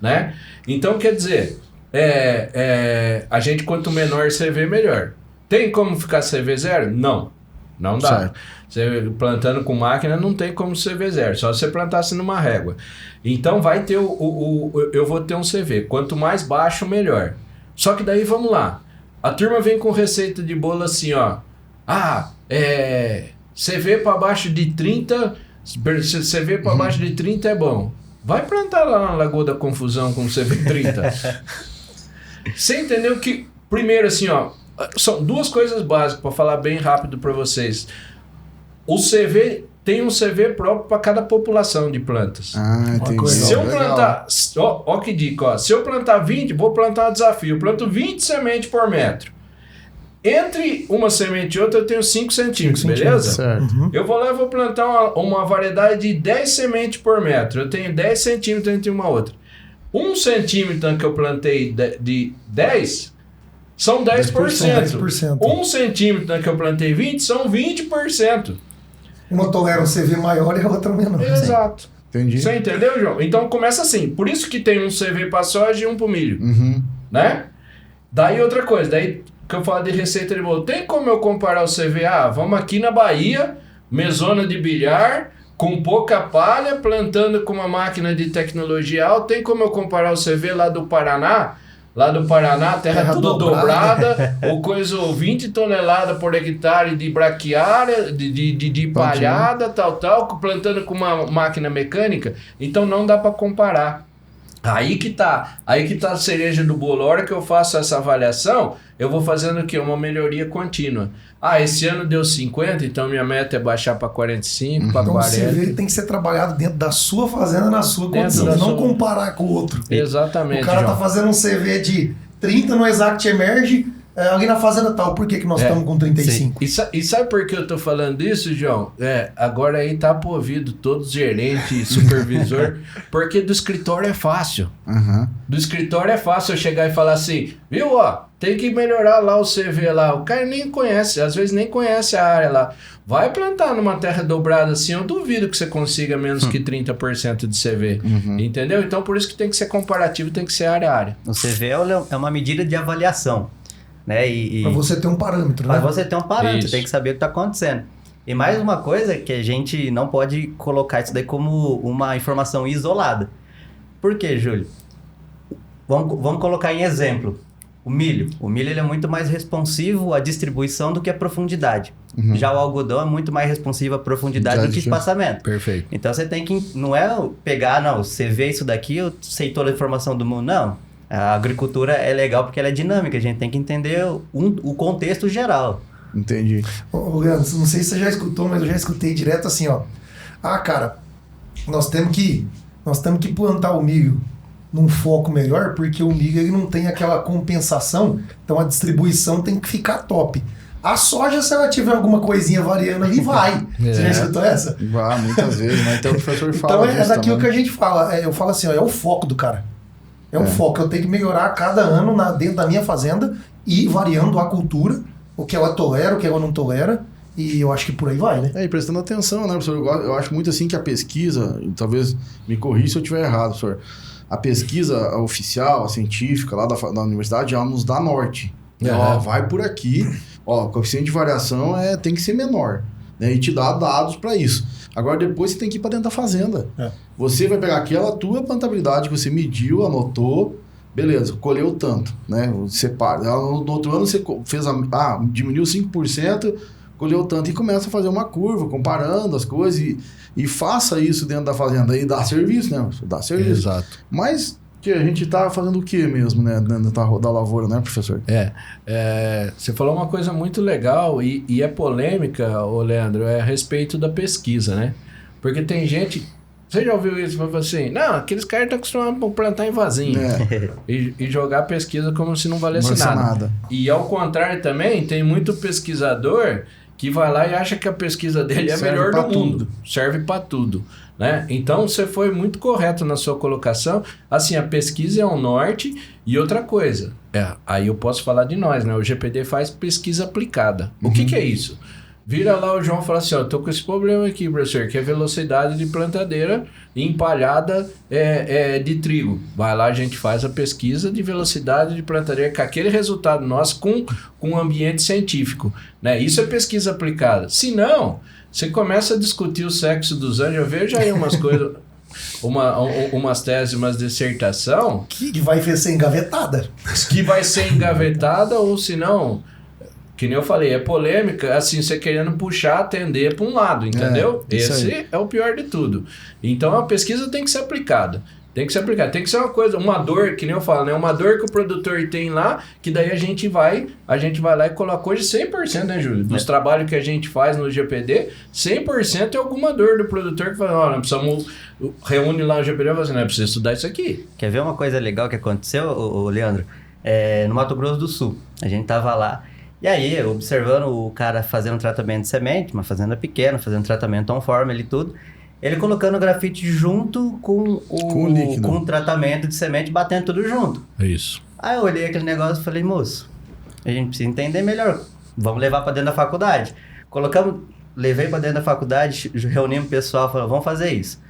né? Então, quer dizer, a gente quanto menor CV, melhor. Tem como ficar CV zero? Não. Não dá. Certo. Você plantando com máquina não tem como CV zero, só se você plantasse numa régua. Então vai ter eu vou ter um CV. Quanto mais baixo, melhor. Só que daí vamos lá. A turma vem com receita de bolo assim, ó. CV para baixo de 30, CV para baixo de 30 é bom. Vai plantar lá na Lagoa da Confusão com CV 30. Você entendeu que, primeiro assim, ó, são duas coisas básicas para falar bem rápido para vocês. O CV tem um CV próprio para cada população de plantas. Entendi. Se eu Legal. plantar, ó que dica, ó, se eu plantar 20, vou plantar um desafio, eu planto 20 sementes por metro. Entre uma semente e outra eu tenho 5 centímetros, beleza? Certo. Eu vou lá e vou plantar uma variedade de 10 sementes por metro. Eu tenho 10 centímetros entre uma outra. 1 centímetro que eu plantei de 10 são 10%. 10%. 1 centímetro que eu plantei 20 são 20%. Uma tolera um CV maior e a outra menor. Exato. Entendi. Você entendeu, João? Então começa assim. Por isso que tem um CV para soja e um para milho. Uhum. Né? Daí outra coisa. Daí que eu falo de receita de bolo. Tem como eu comparar o CV? Vamos aqui na Bahia, mesona de bilhar, com pouca palha, plantando com uma máquina de tecnologia alta. Tem como eu comparar o CV lá do Paraná? Lá do Paraná, terra tudo dobrada, ou coisa 20 toneladas por hectare de braquiária, de palhada, tal, plantando com uma máquina mecânica. Então não dá para comparar. Aí que tá a cereja do bolo. A hora que eu faço essa avaliação, eu vou fazendo o quê? Uma melhoria contínua. Esse ano deu 50, então minha meta é baixar para 45, para Então 40. o CV tem que ser trabalhado dentro da sua fazenda, na sua Dentro condição, da não sua- comparar com o outro. Exatamente, O cara João. tá fazendo um CV de 30 no Exact Emerge, alguém na fazenda tal. Por que nós estamos com 35? E sabe por que eu tô falando isso, João? Agora aí tá pro ouvido todos gerente, supervisor, porque do escritório é fácil. Uhum. Do escritório é fácil eu chegar e falar assim, viu, tem que melhorar lá o CV lá. O cara nem conhece, às vezes nem conhece a área lá. Vai plantar numa terra dobrada assim, eu duvido que você consiga menos que 30% de CV. Entendeu? Então por isso que tem que ser comparativo, tem que ser área a área. O CV é uma medida de avaliação, né? Pra você ter um parâmetro, né? Mas você tem um parâmetro, Isso. tem que saber o que está acontecendo. E mais uma coisa que a gente não pode colocar isso daí como uma informação isolada. Por quê, Júlio? Vamos colocar em exemplo. O milho. O milho ele é muito mais responsivo à distribuição do que à profundidade. Já o algodão é muito mais responsivo à profundidade do que espaçamento. Perfeito. Então você tem que, não é pegar, você vê isso daqui, eu sei toda a informação do mundo. Não. A agricultura é legal porque ela é dinâmica, a gente tem que entender o contexto geral. Entendi. Ô, Leandro, não sei se você já escutou, mas eu já escutei direto assim, ó. Cara, nós temos que plantar o milho num foco melhor, porque o milho ele não tem aquela compensação, então a distribuição tem que ficar top. A soja, se ela tiver alguma coisinha variando ali, vai. Você já escutou essa? Muitas vezes, mas então o professor fala Então é disso daquilo também. que a gente fala. Eu falo assim, ó, é o foco do cara. É um foco. Eu tenho que melhorar a cada ano dentro da minha fazenda e variando a cultura, o que ela tolera, o que ela não tolera. E eu acho que por aí vai, né? E prestando atenção, né, professor? Eu acho muito assim que a pesquisa, talvez me corrija se eu estiver errado, professor. A pesquisa oficial, a científica lá da universidade, ela nos dá norte. Vai por aqui, o coeficiente de variação tem que ser menor, né? E te dá dados para isso. Agora depois você tem que ir para dentro da fazenda. Você vai pegar aquela tua plantabilidade que você mediu, anotou, beleza, colheu tanto, né? Separa. No outro ano você fez diminuiu 5%, colheu tanto e começa a fazer uma curva, comparando as coisas e faça isso dentro da fazenda e dá serviço, né? Dá serviço. Exato. Mas que a gente tá fazendo o que mesmo, né? Dentro da lavoura, né, professor? Você falou uma coisa muito legal e é polêmica, ô Leandro, é a respeito da pesquisa, né? Porque tem gente Você já ouviu isso? Falou assim, não, aqueles caras estão acostumados a plantar em vasinho. E jogar pesquisa como se não valesse nada. E ao contrário também, tem muito pesquisador que vai lá e acha que a pesquisa dele é a melhor do mundo. Serve para tudo. Né? Então, você foi muito correto na sua colocação. Assim, a pesquisa é o norte. E outra coisa, aí eu posso falar de nós, né? O GPD faz pesquisa aplicada. O que é isso? Vira lá o João e fala assim, ó, tô com esse problema aqui, professor, que é velocidade de plantadeira empalhada de trigo. Vai lá, a gente faz a pesquisa de velocidade de plantadeira com aquele resultado nosso com um ambiente científico. Né? Isso é pesquisa aplicada. Se não, você começa a discutir o sexo dos anjos, eu vejo aí umas coisas... umas teses, umas dissertação... Que vai ser engavetada. Que vai ser engavetada, ou se não... Que nem eu falei, é polêmica, assim, você querendo puxar, atender para um lado, entendeu? Esse é o pior de tudo. Então, a pesquisa tem que ser aplicada. Tem que ser aplicada. Tem que ser uma coisa, uma dor, que nem eu falo, né? Uma dor que o produtor tem lá, que daí a gente vai lá e coloca hoje 100%, né, Júlio? Dos trabalhos que a gente faz no GPD, 100% é alguma dor do produtor que fala, olha, precisamos... Reúne lá no GPD e fala assim, não, precisa estudar isso aqui. Quer ver uma coisa legal que aconteceu, ô Leandro? No Mato Grosso do Sul. A gente tava lá. E aí, observando o cara fazendo um tratamento de semente, uma fazenda pequena, fazendo tratamento on-form e tudo, ele colocando o grafite junto com o tratamento de semente, batendo tudo junto. É isso. Aí eu olhei aquele negócio e falei, moço, a gente precisa entender melhor, vamos levar para dentro da faculdade. Levei para dentro da faculdade, reunimos o pessoal, falamos, vamos fazer isso.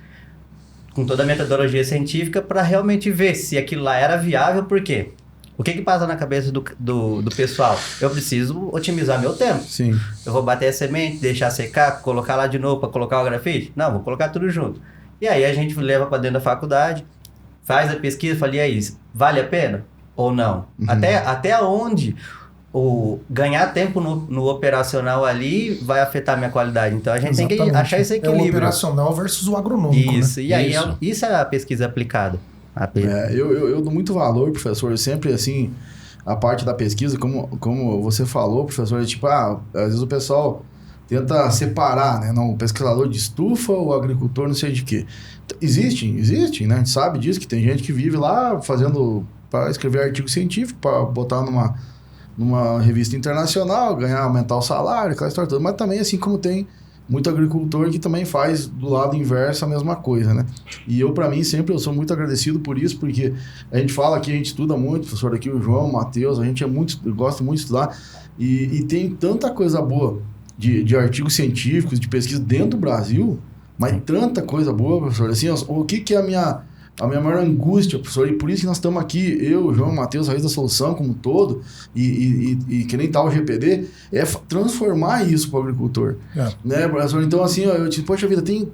Com toda a metodologia científica para realmente ver se aquilo lá era viável, por quê? O que passa na cabeça do pessoal? Eu preciso otimizar meu tempo. Sim. Eu vou bater a semente, deixar secar, colocar lá de novo para colocar o grafite? Não, vou colocar tudo junto. E aí a gente leva para dentro da faculdade, faz a pesquisa, fala, e aí, vale a pena ou não? Uhum. Até onde ganhar tempo no operacional ali vai afetar a minha qualidade. Então a gente tem que achar esse equilíbrio. É o operacional versus o agronômico. Isso, né? e aí isso é a pesquisa aplicada. Eu dou muito valor, professor, sempre assim, a parte da pesquisa, como você falou, professor, é tipo, às vezes o pessoal tenta separar, né, não, o pesquisador de estufa, o agricultor não sei de quê. Existe, né, a gente sabe disso, que tem gente que vive lá para escrever artigo científico, para botar numa revista internacional, aumentar o salário, aquela história toda, mas também assim como tem muito agricultor que também faz do lado inverso a mesma coisa, né? E para mim, sempre eu sou muito agradecido por isso, porque a gente fala aqui, a gente estuda muito, professor aqui, o João, o Matheus, a gente gosta muito de estudar, e tem tanta coisa boa de artigos científicos, de pesquisa dentro do Brasil, mas tanta coisa boa, professor, assim, o que é a minha maior angústia, professor, e por isso que nós estamos aqui, eu, João, Matheus, Raiz da Solução como um todo, e que nem tal o GPD, é transformar isso para o agricultor. Né, professor? Então, assim, eu disse, poxa vida, tem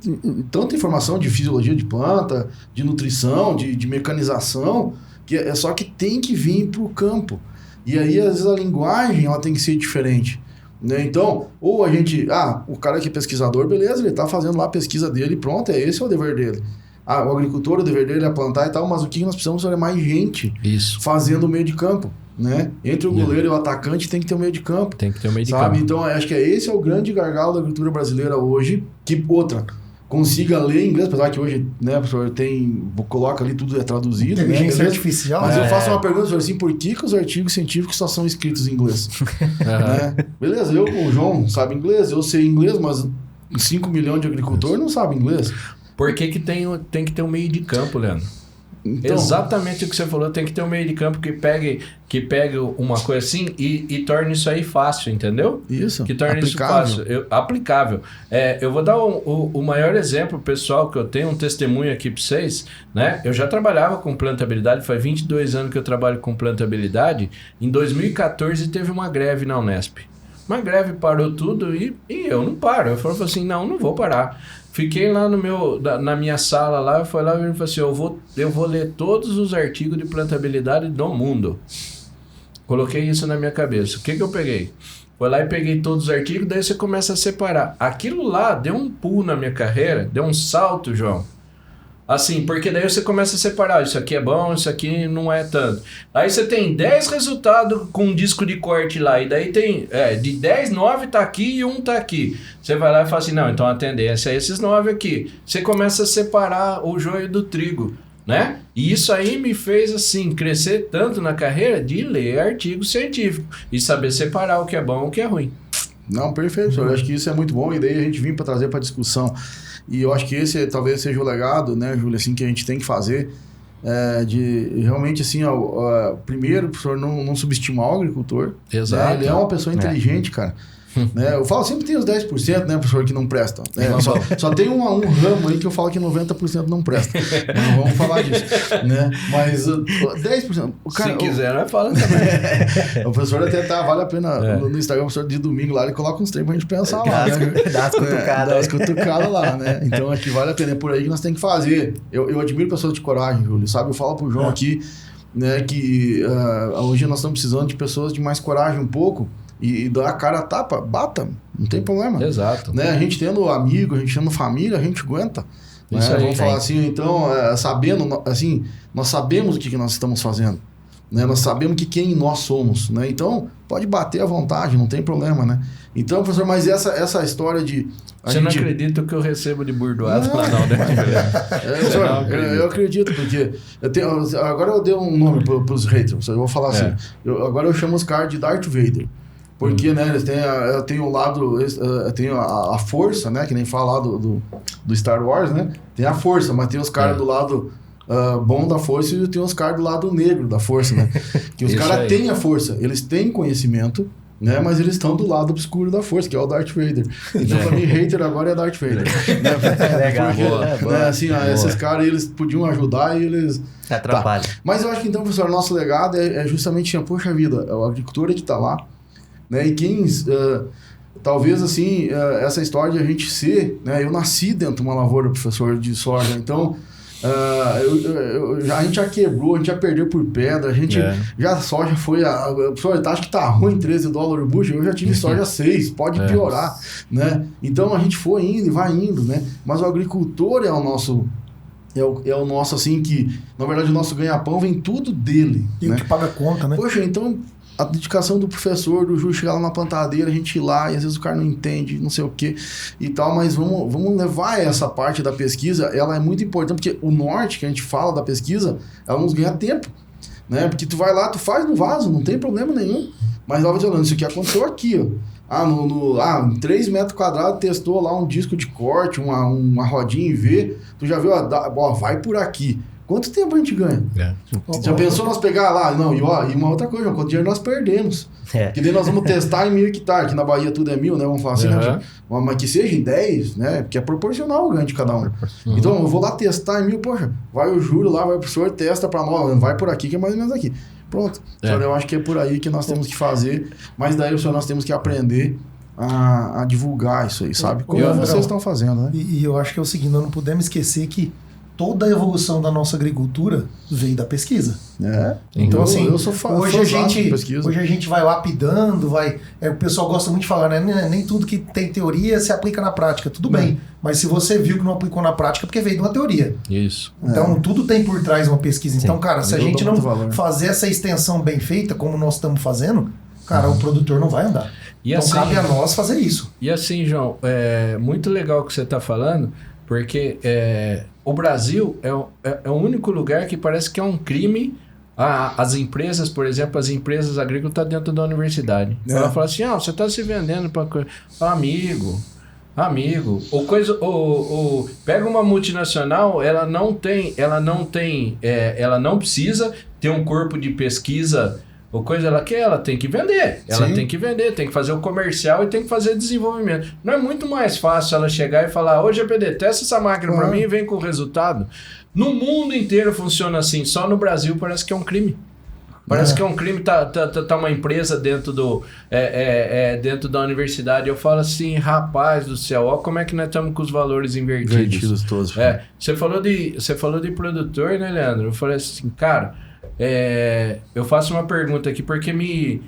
tanta informação de fisiologia de planta, de nutrição, de mecanização, que só que tem que vir para o campo. E aí, às vezes, a linguagem ela tem que ser diferente. Né? Então, ou a gente... o cara que é pesquisador, beleza, ele está fazendo lá a pesquisa dele, pronto, esse é o dever dele. O agricultor, o dever dele é plantar e tal, mas o que nós precisamos é mais gente fazendo o meio de campo, né? Entre o goleiro e o atacante tem que ter o meio de campo. Tem que ter o meio de campo. Então, acho que esse é o grande gargalo da agricultura brasileira hoje, que consiga ler inglês, apesar que hoje, né, professor, coloca ali, tudo é traduzido. Inteligência artificial. Mas eu faço uma pergunta, professor, assim, por que os artigos científicos só são escritos em inglês? Né? Beleza, o João sabe inglês, eu sei inglês, mas 5 milhões de agricultores não sabem inglês. Por que tem que ter um meio de campo, Leandro? Então, exatamente o que você falou, tem que ter um meio de campo que pegue uma coisa assim e torne isso aí fácil, entendeu? Isso, que torne aplicável. Isso fácil, aplicável. Eu vou dar o maior exemplo pessoal que eu tenho, um testemunho aqui para vocês, né? Eu já trabalhava com plantabilidade, faz 22 anos que eu trabalho com plantabilidade. Em 2014 teve uma greve na Unesp. Uma greve parou tudo e eu não paro. Eu falei assim, não vou parar. Fiquei lá na minha sala lá, eu fui lá e falei assim, eu vou ler todos os artigos de plantabilidade do mundo. Coloquei isso na minha cabeça. O que eu peguei? Fui lá e peguei todos os artigos, daí você começa a separar. Aquilo lá deu um pulo na minha carreira, deu um salto, João. Assim, porque daí você começa a separar, isso aqui é bom, isso aqui não é tanto. Aí você tem 10 resultados com um disco de corte lá, e daí tem, de 10, 9 tá aqui e 1 tá aqui. Você vai lá e fala assim, não, então a tendência é esses 9 aqui. Você começa a separar o joio do trigo, né? E isso aí me fez, assim, crescer tanto na carreira de ler artigo científico e saber separar o que é bom e o que é ruim. Não, perfeito, eu acho que isso é muito bom, e daí a gente vem para trazer para discussão. E eu acho que esse talvez seja o legado, né, Júlio, assim, que a gente tem que fazer, de realmente, assim, primeiro, o professor não subestimar o agricultor. Exato. Né? Ele é uma pessoa inteligente, cara. Né? Eu falo, sempre tem os 10%, né, professor, que não prestam. Né? Só tem um ramo aí que eu falo que 90% não presta. Não vamos falar disso. Né? Mas 10%. Cara, se quiser, nós falamos também. O professor até vale a pena no Instagram, o professor de domingo lá, ele coloca uns treinos pra gente pensar lá. Né? Dá as cutucadas. Dá as cutucadas lá, né? Então aqui vale a pena. É por aí que nós temos que fazer. Eu admiro pessoas de coragem, Júlio, sabe? Eu falo pro João aqui, né, que hoje nós estamos precisando de pessoas de mais coragem um pouco. E dar a cara a tapa, bata, não tem problema. Exato. Né? A gente tendo amigo, a gente tendo família, a gente aguenta. Né? Isso aí, vamos falar assim, então, sabendo, assim, nós sabemos o que nós estamos fazendo. Né? Nós sabemos quem nós somos. Né? Então, pode bater à vontade, não tem problema, né? Então, professor, mas essa história de... Você não acredita o que eu recebo de burdoado lá, não, né? Eu acredito, porque agora eu dei um nome para os haters, eu vou falar assim, agora eu chamo os caras de Darth Vader. Porque, né, eles têm o lado, tem a força, né, que nem fala lá do Star Wars, né, tem a força, mas tem os caras do lado bom da força e tem os caras do lado negro da força, né, que os caras têm a força, eles têm conhecimento, né, mas eles estão do lado obscuro da força, que é o Darth Vader. Então, pra mim, hater agora é Darth Vader. Legal. Porque, né, assim, esses caras, eles podiam ajudar e eles... atrapalham. Mas eu acho que, então, professor, nosso legado é justamente, poxa vida, o agricultor é que tá lá, né? E quem, talvez assim, essa história de a gente ser, né? Eu nasci dentro de uma lavoura, professor, de soja, então a gente já quebrou, a gente já perdeu por pedra, a gente já a soja foi, professor, acho que tá ruim $13 o bushel, eu já tive soja 6, pode piorar, né? Então a gente foi indo e vai indo, né? Mas o agricultor é o nosso... É o nosso, assim, que, na verdade, o nosso ganha-pão vem tudo dele. E o que paga a conta, né? Poxa, então... A dedicação do professor, do Júlio, chegar lá na plantadeira, a gente ir lá, e às vezes o cara não entende, não sei o que e tal, mas vamos levar essa parte da pesquisa, ela é muito importante, porque o norte, que a gente fala da pesquisa, ela nos ganha tempo, né? Porque tu vai lá, tu faz no vaso, não tem problema nenhum, mas lá vai falando, isso aqui aconteceu aqui, ó. Em 3 metros quadrados, testou lá um disco de corte, uma rodinha em V, tu já viu, vai por aqui. Quanto tempo a gente ganha? Já pensou nós pegar lá? Não, e uma outra coisa, quanto dinheiro nós perdemos? Que daí nós vamos testar em 1.000 hectares, que na Bahia tudo é 1.000, né? Vamos falar assim, né? Mas que seja em 10, né? Porque é proporcional o ganho de cada um. Então, eu vou lá testar em 1.000, poxa, vai o Júlio lá, vai o professor, testa pra nós, vai por aqui, que é mais ou menos aqui. Pronto. Eu acho que é por aí que nós temos que fazer, mas daí nós temos que aprender a divulgar isso aí, sabe? Como vocês estão fazendo, né? E eu acho que é o seguinte, nós não podemos esquecer que toda a evolução da nossa agricultura veio da pesquisa. Então, assim, eu sou hoje a gente vai lapidando, o pessoal gosta muito de falar, né? Nem tudo que tem teoria se aplica na prática. Tudo bem, mas se você viu que não aplicou na prática, é porque veio de uma teoria. Isso. Então, tudo tem por trás uma pesquisa. Sim. Então, cara, se a gente não fazer essa extensão bem feita, como nós estamos fazendo, cara, o produtor não vai andar. Então, assim, cabe a nós fazer isso. E assim, João, é muito legal o que você está falando, porque o Brasil é o único lugar que parece que é um crime. As empresas, por exemplo, as empresas agrícolas estão dentro da universidade. Ela fala assim, você está se vendendo para amigo. Pega uma multinacional, ela não precisa ter um corpo de pesquisa. Ou coisa ela quer, ela tem que vender. Ela tem que vender, tem que fazer o comercial e tem que fazer desenvolvimento. Não é muito mais fácil ela chegar e falar, ô GPD, testa essa máquina para mim e vem com o resultado. No mundo inteiro funciona assim, só no Brasil parece que é um crime. Parece que é um crime, tá uma empresa dentro dentro da universidade. Eu falo assim, rapaz do céu, ó como é que nós estamos com os valores invertidos. Todos. Você falou de produtor, né, Leandro? Eu falei assim, cara... eu faço uma pergunta aqui porque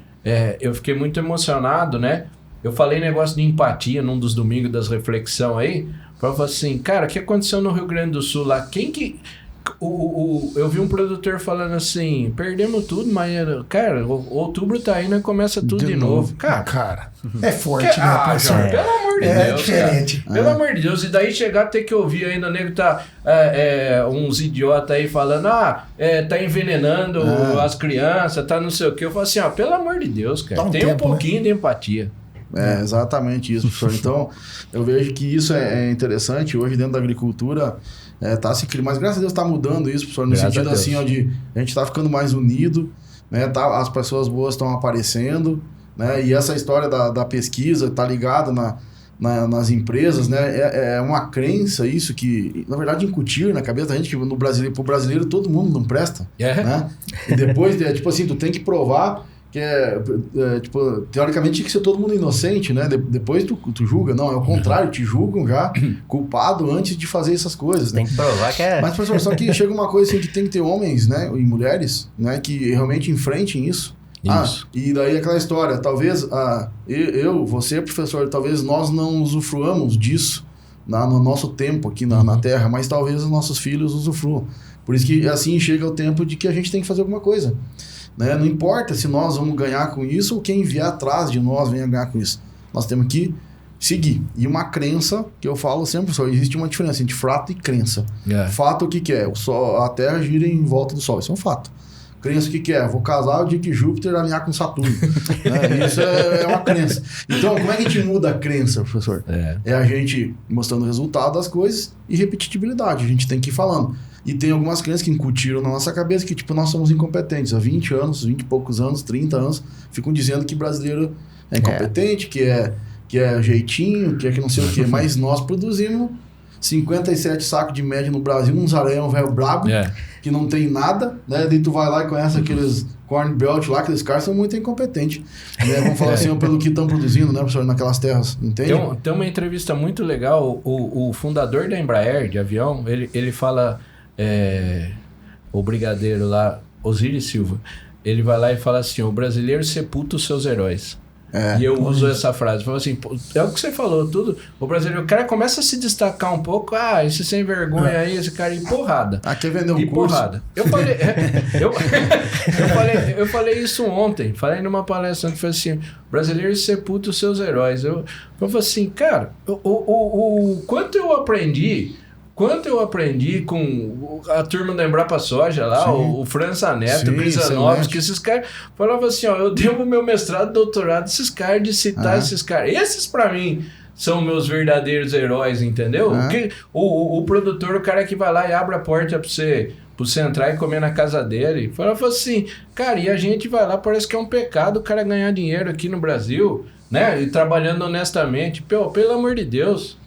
eu fiquei muito emocionado, né? Eu falei negócio de empatia num dos domingos das reflexões aí, Falava assim, cara, o que aconteceu no Rio Grande do Sul lá? Quem que... eu vi um produtor falando assim, perdemos tudo, mas, cara, outubro tá aí, nós começa tudo de novo. Cara, é forte, né, professor? Pelo amor de É Deus, diferente. cara. Pelo amor de Deus. E daí chegar a ter que ouvir ainda, o nego tá uns idiotas aí falando, tá envenenando as crianças, tá não sei o que. Eu falo assim, pelo amor de Deus, cara, tem um pouquinho de empatia. É exatamente isso, professor. Então, eu vejo que isso é interessante. Hoje, dentro da agricultura, tá se criando. Mas graças a Deus tá mudando isso, professor. No sentido assim, onde a gente tá ficando mais unido, né? As pessoas boas estão aparecendo, né? E essa história da pesquisa tá ligada nas empresas, né? É uma crença isso que, na verdade, incutir na cabeça da gente que pro brasileiro todo mundo não presta, né? E depois, tipo assim, tu tem que provar que tipo, teoricamente tinha que ser todo mundo inocente, né? Depois tu julga. Não, é o contrário, te julgam já culpado antes de fazer essas coisas, né? Tem que provar que é... Mas, professor, só que chega uma coisa assim que tem que ter homens, né? E mulheres, né? Que realmente enfrentem isso. E daí aquela história, talvez você, professor, talvez nós não usufruamos disso no nosso tempo aqui na Terra, mas talvez os nossos filhos usufruam. Por isso que assim chega o tempo de que a gente tem que fazer alguma coisa. Né? Não importa se nós vamos ganhar com isso ou quem vier atrás de nós venha ganhar com isso. Nós temos que seguir. E uma crença, que eu falo sempre, só existe uma diferença entre fato e crença. Fato, o que é? A Terra gira em volta do Sol. Isso é um fato. Crença, o que é? Vou casar o dia que Júpiter alinhar com Saturno. Né? Isso é uma crença. Então, como é que a gente muda a crença, professor? É a gente mostrando o resultado das coisas e repetitividade. A gente tem que ir falando. E tem algumas crenças que incutiram na nossa cabeça que, tipo, nós somos incompetentes. Há 20 anos, 20 e poucos anos, 30 anos, ficam dizendo que brasileiro é incompetente, que é jeitinho, que não sei o quê. Mas nós produzimos 57 sacos de média no Brasil, um zaranhão velho brabo, que não tem nada, né? Daí tu vai lá e conhece aqueles corn belt lá, aqueles caras são muito incompetentes. Né? Vamos falar assim, pelo que estão produzindo, né, professor, naquelas terras, entende? Tem uma entrevista muito legal, o fundador da Embraer, de avião, ele fala... o brigadeiro lá, Osiris Silva, ele vai lá e fala assim, o brasileiro sepulta os seus heróis. E eu uso essa frase, falo assim, é o que você falou, tudo, o brasileiro, o cara começa a se destacar um pouco, esse sem vergonha aí, esse cara, e porrada. Quer vender um curso? Porrada. Eu falei isso ontem, falei numa palestra, eu falei assim, o brasileiro sepulta os seus heróis. Eu falei assim, cara, quanto eu aprendi com a turma da Embrapa Soja lá, o França Neto, o Crisanovski, que esses caras falavam assim, eu devo meu mestrado, doutorado, esses caras, de citar esses caras. Esses, pra mim, são meus verdadeiros heróis, entendeu? O produtor, o cara que vai lá e abre a porta pra você entrar e comer na casa dele. Falava assim, cara, e a gente vai lá, parece que é um pecado o cara ganhar dinheiro aqui no Brasil, né? E trabalhando honestamente. Pelo amor de Deus.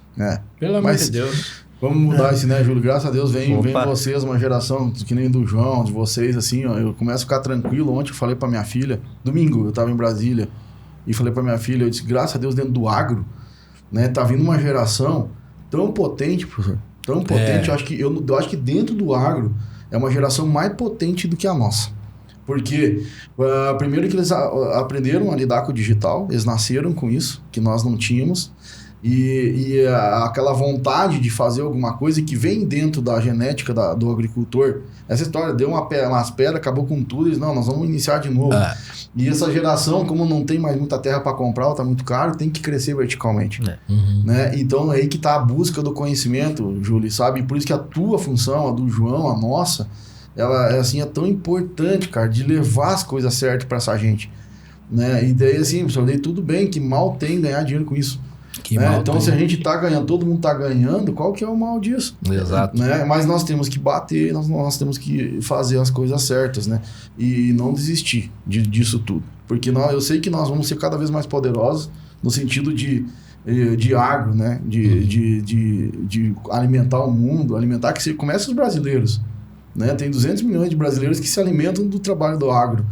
Pelo amor de Deus. Vamos mudar isso, né, Júlio? Graças a Deus vem vocês, uma geração que nem do João, de vocês, assim, ó. Eu começo a ficar tranquilo. Ontem eu falei pra minha filha, domingo, eu tava em Brasília, e falei pra minha filha, eu disse, graças a Deus, dentro do agro, né, tá vindo uma geração tão potente, professor, tão potente. Eu acho que dentro do agro é uma geração mais potente do que a nossa. Porque, primeiro que eles aprenderam a lidar com o digital, eles nasceram com isso, que nós não tínhamos. E aquela vontade de fazer alguma coisa que vem dentro da genética do agricultor. Essa história deu umas pedras, acabou com tudo, eles, não, nós vamos iniciar de novo. E essa geração, como não tem mais muita terra para comprar, ou tá muito caro, tem que crescer verticalmente. Né? Então é aí que tá a busca do conhecimento, Júlio, sabe? E por isso que a tua função, a do João, a nossa, ela é tão importante, cara, de levar as coisas certas para essa gente. Né? E daí assim, pessoal, daí tudo bem que mal tem ganhar dinheiro com isso. Então, se a gente tá ganhando, todo mundo tá ganhando, qual que é o mal disso? Exato. Né? Mas nós temos que bater, nós temos que fazer as coisas certas, né? E não desistir disso tudo. Porque eu sei que nós vamos ser cada vez mais poderosos no sentido de agro, né? De alimentar o mundo, alimentar que começa os brasileiros. Né? Tem 200 milhões de brasileiros que se alimentam do trabalho do agro.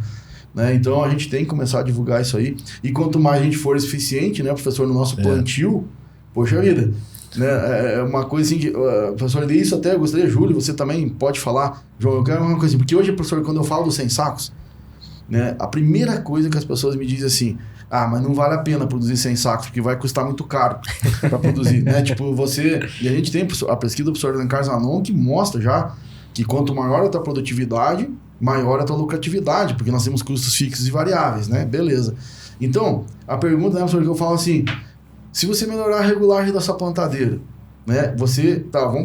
Né? Então a gente tem que começar a divulgar isso aí. E quanto mais a gente for eficiente, né, professor, no nosso plantio, poxa vida, né? É uma coisa assim que, professor, isso até eu gostaria, Júlio, você também pode falar, João, eu quero uma coisa assim, porque hoje, professor, quando eu falo dos 100 sacos, né, a primeira coisa que as pessoas me dizem assim, mas não vale a pena produzir 100 sacos, porque vai custar muito caro para produzir, né? Tipo, e a gente tem a pesquisa do professor Alencar Zanon que mostra já que quanto maior a tua produtividade, maior a tua lucratividade, porque nós temos custos fixos e variáveis, né? Beleza. Então, a pergunta, né, professor, que eu falo assim, se você melhorar a regulagem da sua plantadeira, né? Vamos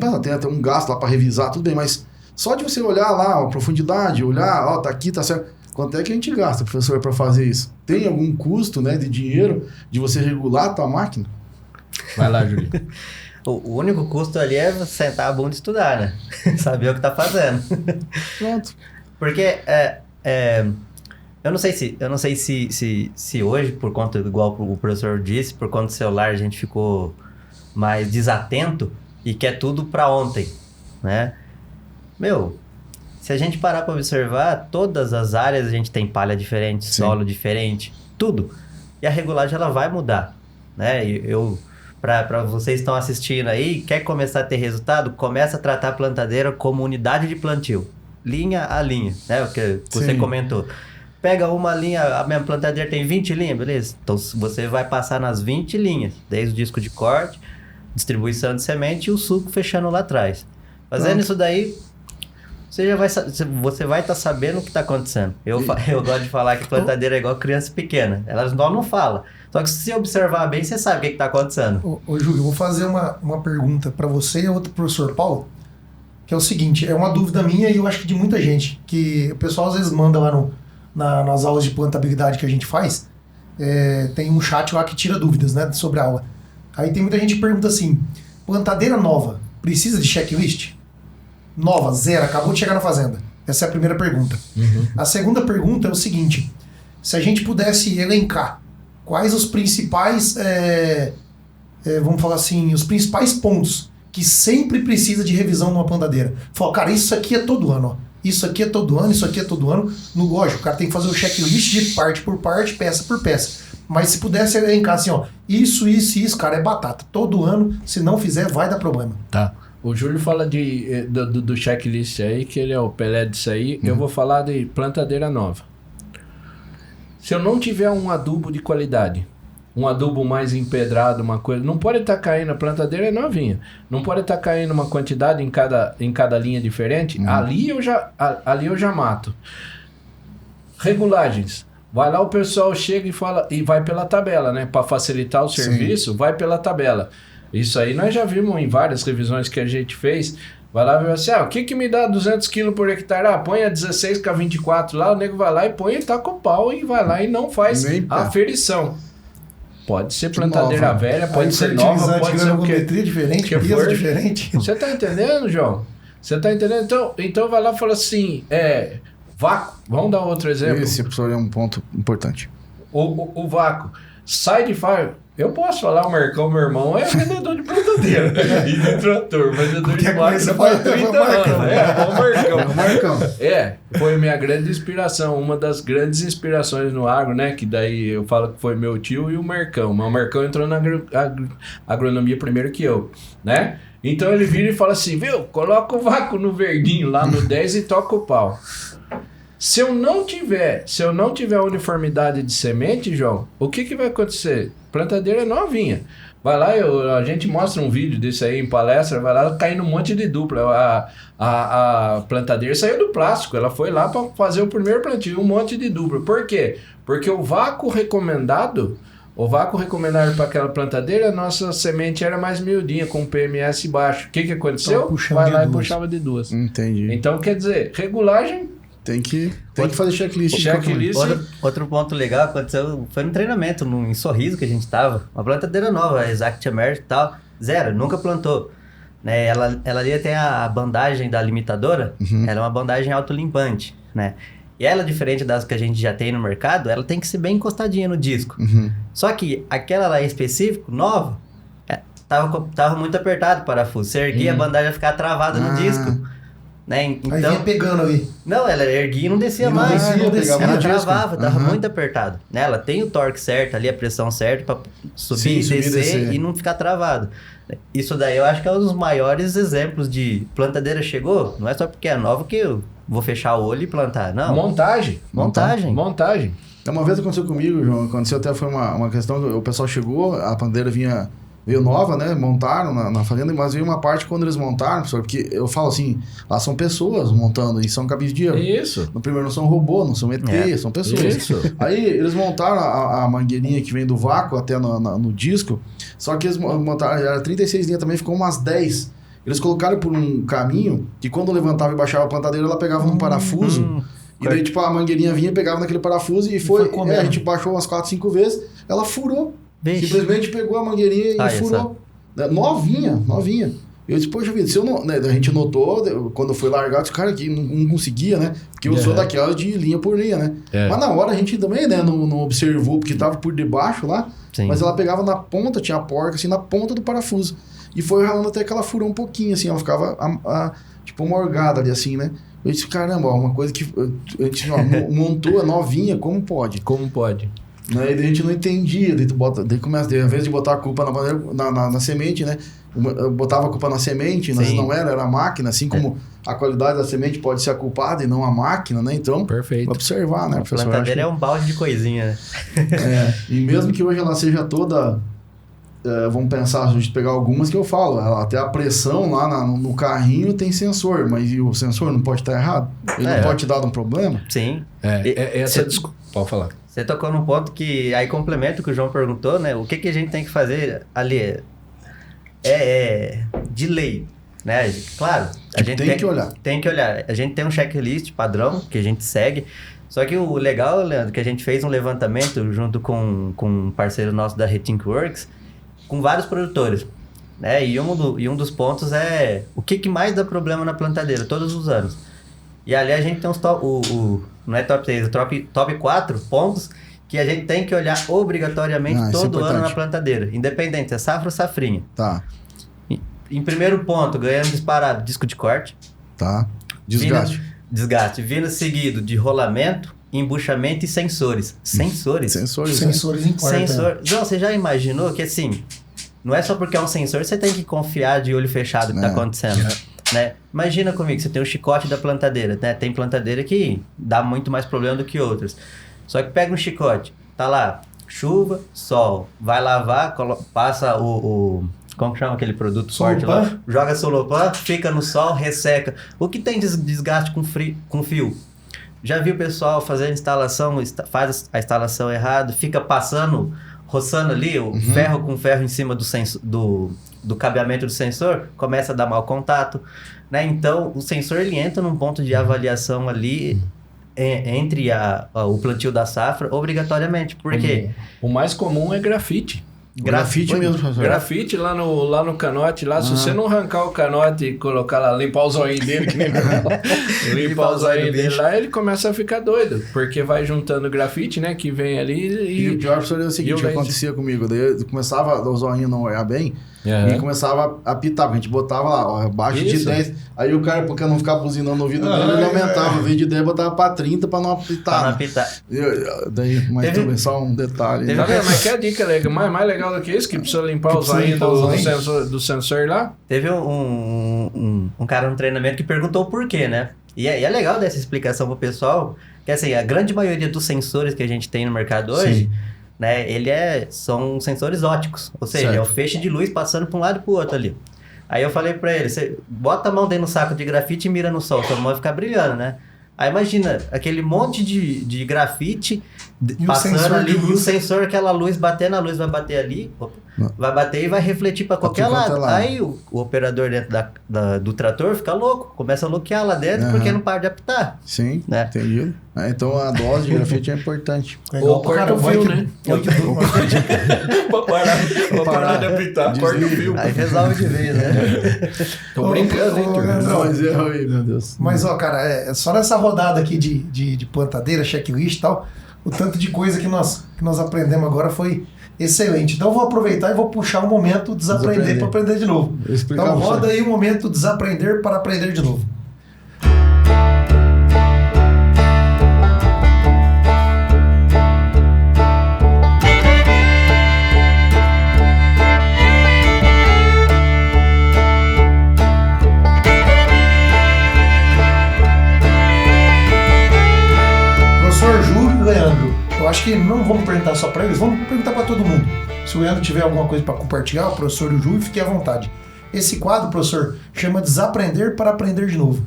pensar, tem até um gasto lá para revisar, tudo bem, mas só de você olhar lá a profundidade, olhar, tá aqui, tá certo. Quanto é que a gente gasta, professor, para fazer isso? Tem algum custo, né, de dinheiro de você regular a tua máquina? Vai lá, Júlio. O único custo ali é sentar a bunda e estudar, né? Saber o que tá fazendo. Pronto. Porque eu não sei se hoje, por conta, igual o professor disse, por conta do celular a gente ficou mais desatento e quer tudo para ontem, né? Se a gente parar para observar, todas as áreas a gente tem palha diferente, Sim. solo diferente, tudo. E a regulagem ela vai mudar, né? Para vocês que estão assistindo aí, quer começar a ter resultado, começa a tratar a plantadeira como unidade de plantio, linha a linha, né? O que você Sim. comentou. Pega uma linha, a minha plantadeira tem 20 linhas, beleza? Então você vai passar nas 20 linhas, desde o disco de corte, distribuição de semente e o suco fechando lá atrás. Fazendo isso daí, você vai estar sabendo o que está acontecendo. Eu gosto de falar que plantadeira é igual criança pequena. Elas não falam. Só que se você observar bem, você sabe o que está acontecendo. Ô Júlio, eu vou fazer uma pergunta para você e a outra professor Paulo, que é o seguinte, é uma dúvida minha e eu acho que de muita gente, que o pessoal às vezes manda lá nas aulas de plantabilidade que a gente faz, tem um chat lá que tira dúvidas, né, sobre a aula. Aí tem muita gente que pergunta assim, plantadeira nova, precisa de checklist? Nova, zero, acabou de chegar na fazenda. Essa é a primeira pergunta. Uhum. A segunda pergunta é o seguinte, se a gente pudesse elencar quais os principais, vamos falar assim, os principais pontos que sempre precisa de revisão numa plantadeira. Fala, cara, isso aqui é todo ano, ó. Isso aqui é todo ano, isso aqui é todo ano. Lógico, o cara tem que fazer o checklist de parte por parte, peça por peça. Mas se pudesse elencar assim, ó, isso, cara, é batata. Todo ano, se não fizer, vai dar problema. Tá. O Júlio fala do checklist aí, que ele é o Pelé disso aí. Eu vou falar de plantadeira nova. Se eu não tiver um adubo de qualidade, um adubo mais empedrado, uma coisa, não pode estar caindo, a plantadeira é novinha, não pode estar caindo uma quantidade em cada linha diferente, ali eu já mato. Regulagens. Vai lá, o pessoal chega e fala, e vai pela tabela, né? Para facilitar o serviço, vai pela tabela. Isso aí nós já vimos em várias revisões que a gente fez. Vai lá e vai assim, o que me dá 200 kg por hectare? Põe a 16 com a 24 lá, o nego vai lá e põe e taca o pau e vai lá e não faz a aferição. Pode ser plantadeira nova. velha, pode ser nova, pode ser o quê? Diferente, peso diferente. Você tá entendendo, João? Você tá entendendo? Então vai lá e fala assim, vácuo. Vamos dar outro exemplo. Esse, professor, é um ponto importante. O vácuo. Sai de fábrica. Eu posso falar, o Marcão, meu irmão, é vendedor de plantadeira e de trator, vendedor de máquina faz 30 anos. O Marcão. Foi minha grande inspiração, uma das grandes inspirações no agro, né? Que daí eu falo que foi meu tio e o Marcão. Mas o Marcão entrou na agronomia primeiro que eu, né? Então ele vira e fala assim, viu, coloca o vácuo no verdinho lá no 10 e toca o pau. Se eu não tiver uniformidade de semente, João, o que vai acontecer? Plantadeira é novinha. Vai lá, a gente mostra um vídeo desse aí em palestra, vai lá caindo um monte de dupla. A plantadeira saiu do plástico, ela foi lá para fazer o primeiro plantio, um monte de dupla. Por quê? Porque o vácuo recomendado para aquela plantadeira, a nossa semente era mais miudinha, com PMS baixo. O que aconteceu? Vai lá e puxava de duas. Entendi. Então, quer dizer, regulagem... Tem que fazer checklist. Outro ponto legal aconteceu, foi no treinamento, em Sorriso que a gente tava. Uma plantadeira nova, a Exact Emerge e tal. Zero, nunca plantou. Né? Ela ali tem a bandagem da limitadora, ela é uma bandagem autolimpante, né? E ela, diferente das que a gente já tem no mercado, ela tem que ser bem encostadinha no disco. Só que aquela lá em específico, nova, tava muito apertado o parafuso. Você erguia a bandagem ia ficar travada no disco. Né? Então, aí vinha pegando aí. Não, ela erguia e não descia mais. Ela travava, tava muito apertado. Né? Ela tem o torque certo ali, a pressão certa para subir e descer e não ficar travado. Isso daí eu acho que é um dos maiores exemplos de plantadeira chegou. Não é só porque é nova que eu vou fechar o olho e plantar, não. Montagem. Uma vez aconteceu comigo, João, aconteceu até foi uma questão, o pessoal chegou, a plantadeira veio nova, né? Montaram na fazenda, mas veio uma parte quando eles montaram, professor, porque eu falo assim, lá são pessoas montando e são cabis de erro. Isso. No primeiro não são robô, não são ET, são pessoas. Isso. Aí eles montaram a mangueirinha que vem do vácuo até no disco, só que eles montaram, era 36 linhas também, ficou umas 10. Eles colocaram por um caminho que quando levantava e baixava a plantadeira, ela pegava num parafuso. E daí, tipo, a mangueirinha vinha, pegava naquele parafuso e foi a gente baixou umas 4, 5 vezes, ela furou. Vixe. Simplesmente pegou a mangueirinha e furou. Novinha. Eu disse, poxa vida, se eu não, né, a gente notou, quando eu fui largar, eu disse, cara, aqui não conseguia, né? Porque eu sou daquela de linha por linha, né? Mas na hora a gente também, né, não observou, porque tava por debaixo lá, mas ela pegava na ponta, tinha a porca, assim, na ponta do parafuso. E foi ralando até que ela furou um pouquinho, assim, ela ficava, tipo, morgada ali, assim, né? Eu disse, caramba, uma coisa que a gente montou a novinha, como pode? Como pode? Né? E daí a gente não entendia, daí começa, ao invés de botar a culpa na semente, né? Eu botava a culpa na semente, mas não era a máquina, assim como a qualidade da semente pode ser a culpada e não a máquina, né? Então, perfeito. Observar, né, professor? A plantadeira é um balde de coisinha, né? E mesmo que hoje ela seja toda... vamos pensar, a gente pegar algumas que eu falo, até a pressão lá no carrinho tem sensor, mas e o sensor não pode estar errado? Ele não pode te dar um problema? Sim. Pode falar. Você tocou num ponto que aí complementa o que o João perguntou, né? O que a gente tem que fazer ali de lei, né? Claro, a gente tem que olhar. Tem que olhar. A gente tem um checklist padrão que a gente segue. Só que o legal, Leandro, que a gente fez um levantamento junto com um parceiro nosso da Rethinkworks, com vários produtores, né? E um dos pontos é o que mais dá problema na plantadeira todos os anos. E ali a gente tem não é top 6, é top 4 pontos que a gente tem que olhar obrigatoriamente todo ano na plantadeira, independente se é safra ou safrinha. Tá. Em primeiro ponto, ganhando disparado, disco de corte. Tá. Desgaste. Vindo seguido de rolamento, embuchamento e sensores. Sensores importam. Não, você já imaginou que assim, não é só porque é um sensor, você tem que confiar de olho fechado o que está acontecendo. Né? Imagina comigo, você tem o chicote da plantadeira, né? Tem plantadeira que dá muito mais problema do que outras. Só que pega um chicote, tá lá, chuva, sol, vai lavar, passa como que chama aquele produto forte lá? Joga Solopan, fica no sol, resseca. O que tem desgaste com fio? Já viu o pessoal fazendo instalação, faz a instalação errado, fica roçando ali o ferro com ferro em cima do cabeamento do sensor, começa a dar mau contato, né? Então, o sensor ele entra num ponto de avaliação ali entre o plantio da safra, obrigatoriamente. Por quê? O mais comum é grafite. Grafite mesmo, professor. Grafite lá no canote, lá, se você não arrancar o canote e colocar lá, limpar os olhinhos dele, que nem limpar os olhinhos dele lá, ele começa a ficar doido, porque vai juntando grafite, né, que vem ali e o pior, professor, é o seguinte, que acontecia comigo, daí eu começava, os olhinhos não olhar bem, e começava a apitar, porque a gente botava lá, abaixo de 10, aí o cara, porque não ficava buzinando no ouvido dele, ele aumentava, o vídeo de 10 botava pra 30 pra não apitar. Mas também só um detalhe. Tá vendo? Mas que a dica legal, mais legal do que isso, que precisa limpar os olhinhos do sensor lá? Teve um cara no treinamento que perguntou o porquê, né? E é legal dessa explicação pro pessoal, que assim, a grande maioria dos sensores que a gente tem no mercado hoje, né, são sensores óticos, ou seja, é o feixe de luz passando para um lado e pro outro ali. Aí eu falei para ele, você bota a mão dentro do saco de grafite e mira no sol, sua mão vai ficar brilhando, né? Aí imagina, aquele monte de grafite passando ali, e o sensor, aquela luz batendo, a luz vai bater ali, vai bater e vai refletir para qualquer lado. Aí o operador dentro do trator fica louco, começa a bloquear lá dentro porque não para de apitar. Sim, né? Entendido. Então a dose de grafite é importante. Ou corta o fio, né? Pra parar de apitar, corta o fio. Aí resolve de vez, né? Tô brincando, hein, meu Deus. Mas, ó, cara, só nessa rodada aqui de plantadeira, checklist e tal, o tanto de coisa que nós aprendemos agora foi excelente. Então eu vou aproveitar e vou puxar o momento desaprender para aprender de novo. Então roda aí o momento desaprender para aprender de novo. acho que não vamos perguntar só para eles, vamos perguntar para todo mundo. Se o Leandro tiver alguma coisa para compartilhar, o professor e o Júlio, fique à vontade. Esse quadro, professor, chama Desaprender para Aprender de Novo.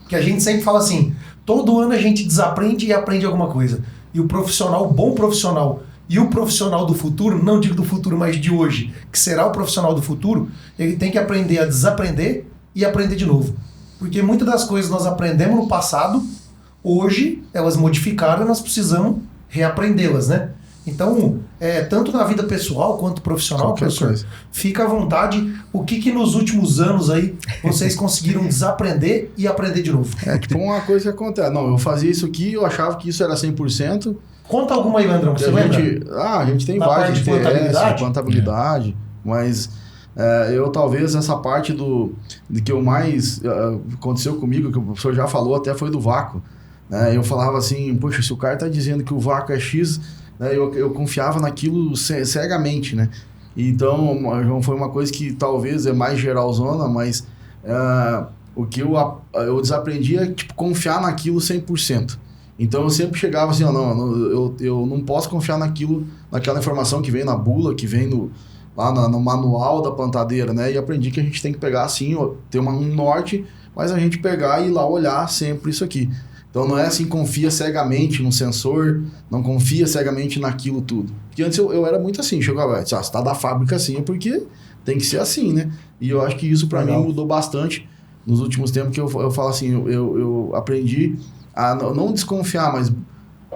Que a gente sempre fala assim, todo ano a gente desaprende e aprende alguma coisa. E o profissional, o bom profissional e o profissional do futuro, não digo do futuro, mas de hoje, que será o profissional do futuro, ele tem que aprender a desaprender e aprender de novo. Porque muitas das coisas nós aprendemos no passado, hoje elas modificaram e nós precisamos reaprendê-las, né? Então, tanto na vida pessoal quanto profissional, Qualquer professor, coisa. fica à vontade. O que nos últimos anos aí vocês conseguiram desaprender e aprender de novo? É tipo uma coisa que acontece. Não, eu fazia isso aqui, eu achava que isso era 100%. Conta alguma aí, Leandrão, que E você lembra? a gente tem Na vários parte de TS, contabilidade? contabilidade, mas eu talvez essa parte do que eu mais aconteceu comigo, que o professor já falou, até foi do vácuo. Né? Eu falava assim, poxa, se o cara está dizendo que o vácuo é X, né, eu confiava naquilo cegamente, né? Então, foi uma coisa que talvez é mais geralzona, mas o que eu desaprendi é tipo, confiar naquilo 100%. Então, eu sempre chegava assim, eu não posso confiar naquela informação que vem na bula, que vem lá no manual da plantadeira, né? E aprendi que a gente tem que pegar assim, ter um norte, mas a gente pegar e ir lá olhar sempre isso aqui. Então não é assim, confia cegamente no sensor, não confia cegamente naquilo tudo. Porque antes eu era muito assim, chegava, se tá da fábrica assim é porque tem que ser assim, né? E eu acho que isso para mim mudou bastante nos últimos tempos, que eu falo assim, eu aprendi a não desconfiar, mas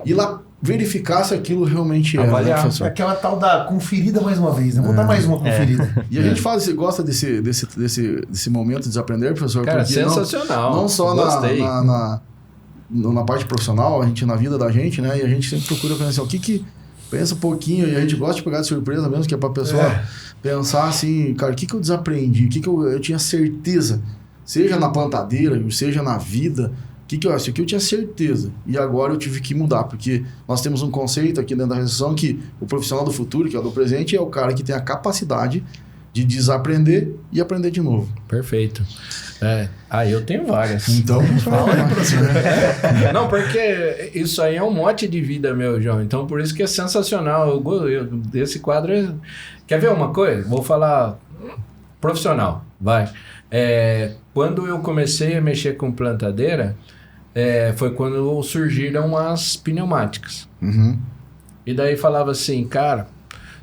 ir lá verificar se aquilo realmente é, Avaliar. né, professor? Aquela tal da conferida mais uma vez, né? Vou dar mais uma conferida. E a gente gosta desse momento de desaprender, professor? Cara, porque sensacional. Não só Gostei. na parte profissional, a gente na vida da gente, né? E a gente sempre procura pensar o que pensa um pouquinho, e a gente gosta de pegar de surpresa mesmo, que é pra pessoa pensar assim, cara, o que eu desaprendi? O que eu tinha certeza? Seja na plantadeira, seja na vida, isso aqui eu tinha certeza. E agora eu tive que mudar, porque nós temos um conceito aqui dentro da redação que o profissional do futuro, que é o do presente, é o cara que tem a capacidade de desaprender e aprender de novo. Perfeito. Eu tenho várias. Então, fala aí, professor. Não, porque isso aí é um mote de vida meu, João. Então, por isso que é sensacional. Esse quadro... Quer ver uma coisa? Vou falar profissional, vai. Quando eu comecei a mexer com plantadeira, foi quando surgiram as pneumáticas. Uhum. E daí falava assim, cara,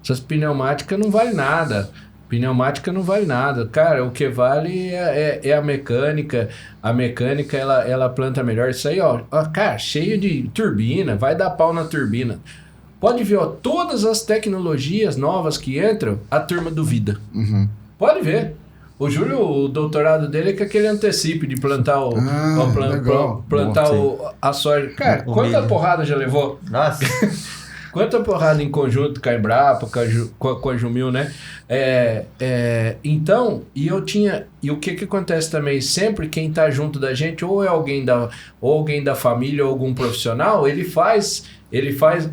essas pneumáticas não valem nada. Pneumática não vale nada. Cara, o que vale é a mecânica. A mecânica, ela planta melhor. Isso aí, ó, cara, cheio de turbina. Vai dar pau na turbina. Pode ver, ó, todas as tecnologias novas que entram, a turma duvida. Uhum. Pode ver. O Júlio, o doutorado dele é que aquele antecipe de plantar a soja. Cara, quanta porrada já levou? Nossa. Quanta porrada em conjunto com a Embrapa, com a Jumil, né? Então, e o que acontece também? Sempre quem tá junto da gente, ou é alguém da família, ou algum profissional, ele faz,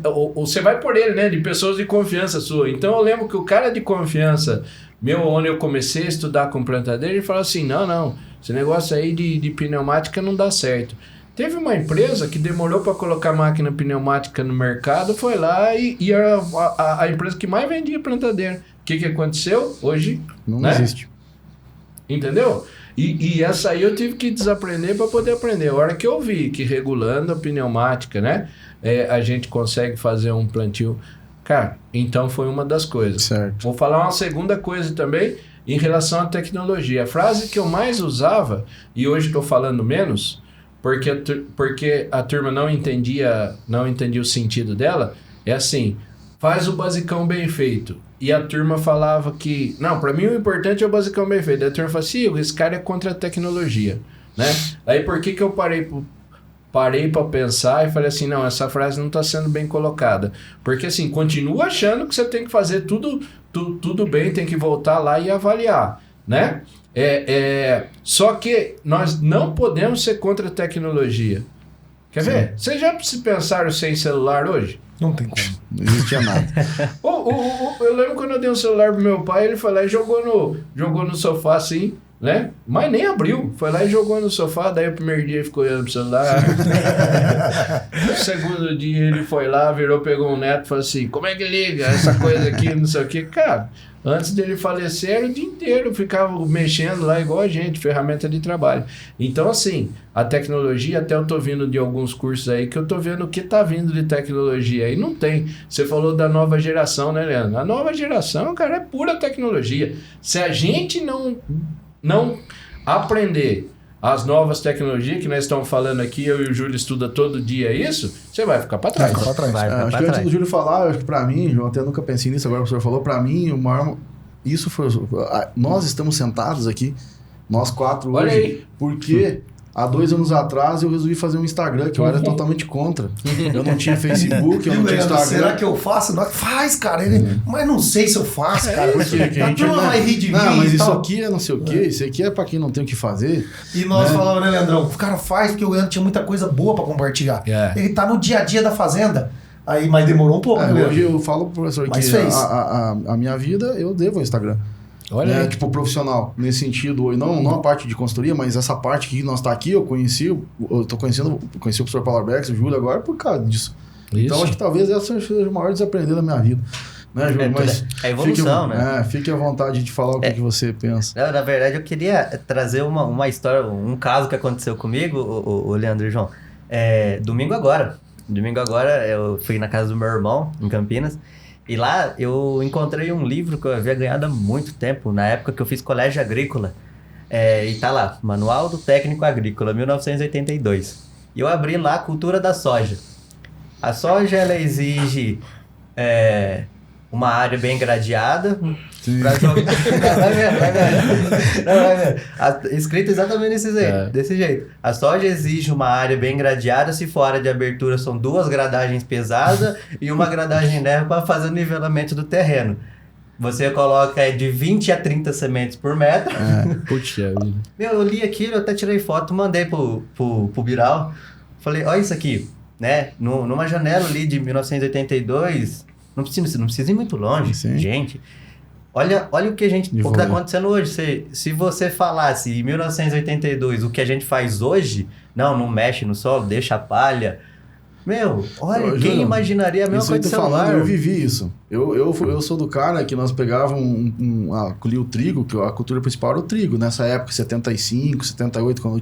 ou você vai por ele, né? De pessoas de confiança sua. Então, eu lembro que o cara de confiança meu, onde eu comecei a estudar com plantadeira, ele falou assim, não, esse negócio aí de pneumática não dá certo. Teve uma empresa que demorou para colocar máquina pneumática no mercado, foi lá e era a empresa que mais vendia plantadeira. O que aconteceu? Hoje não existe. Entendeu? E essa aí eu tive que desaprender para poder aprender. A hora que eu vi que regulando a pneumática, né, a gente consegue fazer um plantio. Cara, então foi uma das coisas. Certo. Vou falar uma segunda coisa também em relação à tecnologia. A frase que eu mais usava, e hoje estou falando menos, porque a turma não entendia o sentido dela, é assim, faz o basicão bem feito. E a turma falava que, não, para mim o importante é o basicão bem feito. A turma falava assim, esse cara é contra a tecnologia, né? Aí por que eu parei para pensar e falei assim, não, essa frase não está sendo bem colocada. Porque assim, continua achando que você tem que fazer tudo bem, tem que voltar lá e avaliar, né? Só que nós não podemos ser contra a tecnologia. Quer ver? Vocês já se pensaram sem celular hoje? Não tem como. Não existia nada. Eu lembro quando eu dei um celular pro meu pai, ele foi lá e jogou no sofá assim, né? Mas nem abriu. Foi lá e jogou no sofá, daí o primeiro dia ele ficou olhando pro celular. No segundo dia ele foi lá, virou, pegou um neto e falou assim, como é que liga essa coisa aqui, não sei o que. Cara, antes dele falecer, era o dia inteiro, ficava mexendo lá igual a gente, ferramenta de trabalho. Então, assim, a tecnologia, até eu tô vindo de alguns cursos aí, que eu tô vendo o que tá vindo de tecnologia aí, não tem. Você falou da nova geração, né, Leandro? A nova geração, cara, é pura tecnologia. Se a gente não aprender as novas tecnologias que nós estamos falando aqui, eu e o Júlio estuda todo dia isso, você vai ficar para trás. Fica pra trás. Acho que antes do Júlio falar, acho que pra mim, eu até nunca pensei nisso, agora o senhor falou, pra mim, o maior... Isso foi... Nós estamos sentados aqui, nós 4 Olha hoje, aí. porque há 2 anos atrás eu resolvi fazer um Instagram, que eu era totalmente contra. Eu não tinha Facebook, eu não tinha Instagram. Será que eu faço? Não, faz, cara. Mas não sei se eu faço, cara. Porque que a gente turma vai rir de mim não, mas e isso tal. aqui é não sei o quê, isso aqui é pra quem não tem o que fazer. E nós falamos, né, Leandrão? O cara faz porque o Leandro tinha muita coisa boa pra compartilhar. Ele tá no dia a dia da fazenda. Aí, mas demorou um pouco, né, Leandro? Hoje eu falo pro professor Mas que fez. a minha vida eu devo ao Instagram. Olha né? aí. Tipo, profissional, nesse sentido, não a parte de consultoria, mas essa parte que nós tá aqui, eu conheci o professor Paulo Arbex, o Júlio agora por causa disso. Isso. Então acho que talvez essa seja o maior desaprender da minha vida. Né, Júlio? Mas é evolução, né? Fique à vontade de falar o que você pensa. Na verdade, eu queria trazer uma história, um caso que aconteceu comigo, o Leandro e João. Domingo agora, eu fui na casa do meu irmão, em Campinas, e lá eu encontrei um livro que eu havia ganhado há muito tempo, na época que eu fiz colégio agrícola. E tá lá, Manual do Técnico Agrícola, 1982. E eu abri lá a cultura da soja. A soja, ela exige uma área bem gradeada para jogar. Vai ver. Escrito exatamente desse jeito. A soja exige uma área bem gradeada, se for área de abertura são 2 gradagens pesadas e uma gradagem leve para fazer o nivelamento do terreno. Você coloca de 20 a 30 sementes por metro. Putz, Eu li aquilo, eu até tirei foto, mandei pro Biral. Falei, olha isso aqui, né? Numa janela ali de 1982, não precisa ir muito longe, gente. Olha o que o que tá acontecendo hoje. Se você falasse em 1982 o que a gente faz hoje, não mexe no solo, deixa a palha. Olha, quem Júlio, imaginaria a mesma coisa de celular? Eu vivi isso. Eu sou do cara que nós pegávamos colhia o trigo, que a cultura principal era o trigo. Nessa época, 75, 78, quando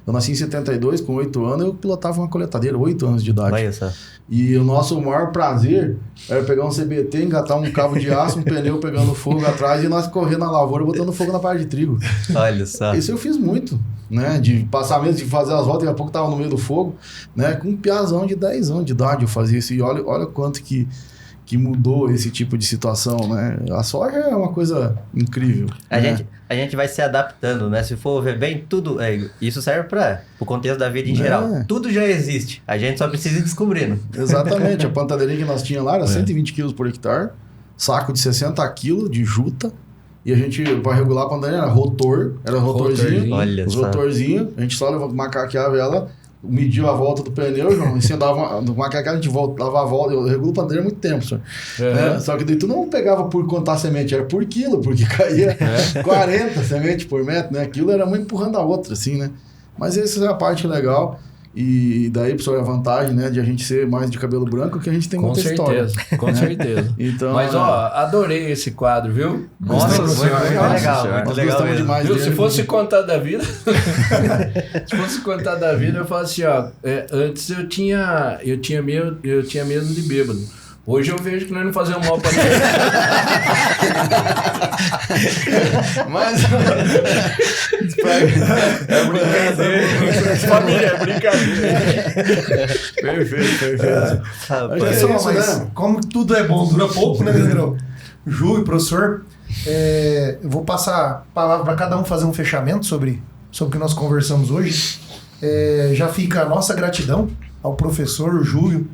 eu nasci em 72, com 8 anos, eu pilotava uma coletadeira, 8 anos de idade. Olha só. E o nosso maior prazer era pegar um CBT, engatar um cabo de aço, um pneu pegando fogo atrás e nós correr na lavoura botando fogo na parte de trigo. Olha só. Isso eu fiz muito, né? De passar mesmo, de fazer as voltas, daqui a pouco tava no meio do fogo, né? Com um piazão de 10 anos de idade eu fazia isso. E olha quanto que mudou esse tipo de situação, né? A soja é uma coisa incrível. A gente vai se adaptando, né? Se for ver bem, tudo... isso serve para o contexto da vida em geral. Tudo já existe. A gente só precisa ir descobrindo. Exatamente. A plantadeirinha que nós tínhamos lá era 120 quilos por hectare, saco de 60 quilos de juta, e a gente, para regular a plantadeirinha, era rotorzinho. Olha os só. rotorzinhos, a gente só macaqueava ela, mediu a volta do pneu, João, e você dava no macaqueado, a gente dava a volta. Eu regulo plantadeira há muito tempo, senhor. Né? Só que daí tu não pegava por contar semente, era por quilo, porque caía 40 sementes por metro, né? Aquilo era uma empurrando a outra, assim, né? Mas essa é a parte legal. E daí, pessoal, a vantagem, né, de a gente ser mais de cabelo branco, que a gente tem muita história. Com certeza. Então, mas, adorei esse quadro, viu? Nossa, foi legal. Nós gostamos demais Viu? dele. Se fosse contar da vida... eu falo assim, antes eu tinha medo de bêbado. Hoje eu vejo que nós não fazemos mal pra ninguém. Mas... é brincadeira. Família, é brincadeira. Perfeito. Olha só, mas como tudo é bom, dura pouco, né, Leandrão? Ju e professor, eu vou passar a palavra para cada um fazer um fechamento sobre o que nós conversamos hoje. Já fica a nossa gratidão ao professor, o Júlio,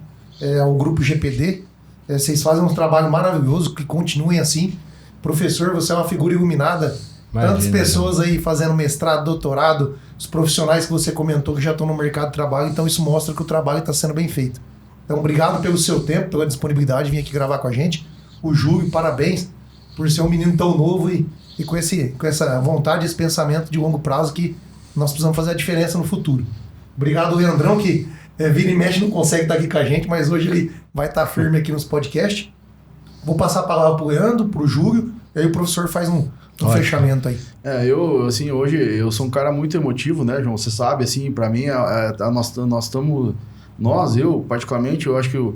ao grupo GPD. Vocês fazem um trabalho maravilhoso, que continuem assim. Professor, você é uma figura iluminada. Imagina, tantas pessoas aí fazendo mestrado, doutorado, os profissionais que você comentou que já estão no mercado de trabalho, então isso mostra que o trabalho está sendo bem feito. Então, obrigado pelo seu tempo, pela disponibilidade de vir aqui gravar com a gente. O Júlio, parabéns por ser um menino tão novo e com essa vontade, esse pensamento de longo prazo que nós precisamos fazer a diferença no futuro. Obrigado, Leandrão, que vira e mexe não consegue estar aqui com a gente, mas hoje ele vai estar firme aqui nos podcasts. Vou passar a palavra pro Leandro, pro Júlio, e aí o professor faz um fechamento aí. Hoje eu sou um cara muito emotivo, né, João? Você sabe, assim, pra mim, eu particularmente, eu acho que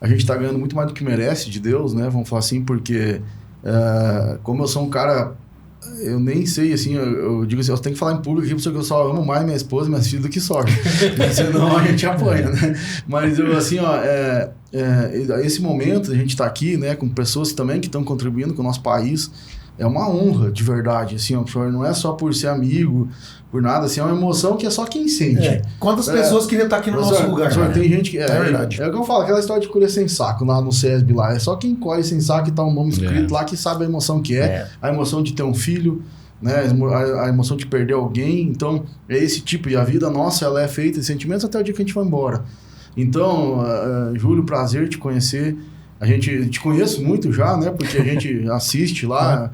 a gente tá ganhando muito mais do que merece de Deus, né? Vamos falar assim, porque como eu sou um cara, eu nem sei, assim, eu digo assim, eu tenho que falar em público aqui, porque eu só amo mais minha esposa e minhas filhas do que sogra. Senão a gente apanha, né? Mas eu, assim, esse momento, a gente tá aqui, né, com pessoas também que estão contribuindo com o nosso país, é uma honra, de verdade, assim, ó, não é só por ser amigo, por nada, assim, é uma emoção que é só quem sente. Quantas pessoas queriam estar aqui no nosso lugar? Tem gente que... É verdade. É o que eu falo, aquela história de colher sem saco lá no CESB lá, é só quem colhe sem saco e tá um nome escrito lá que sabe a emoção que a emoção de ter um filho, né, a emoção de perder alguém, então é esse tipo, e a vida nossa, ela é feita de sentimentos até o dia que a gente vai embora. Então, Júlio, prazer te conhecer. A gente te conheço muito já, né? Porque a gente assiste lá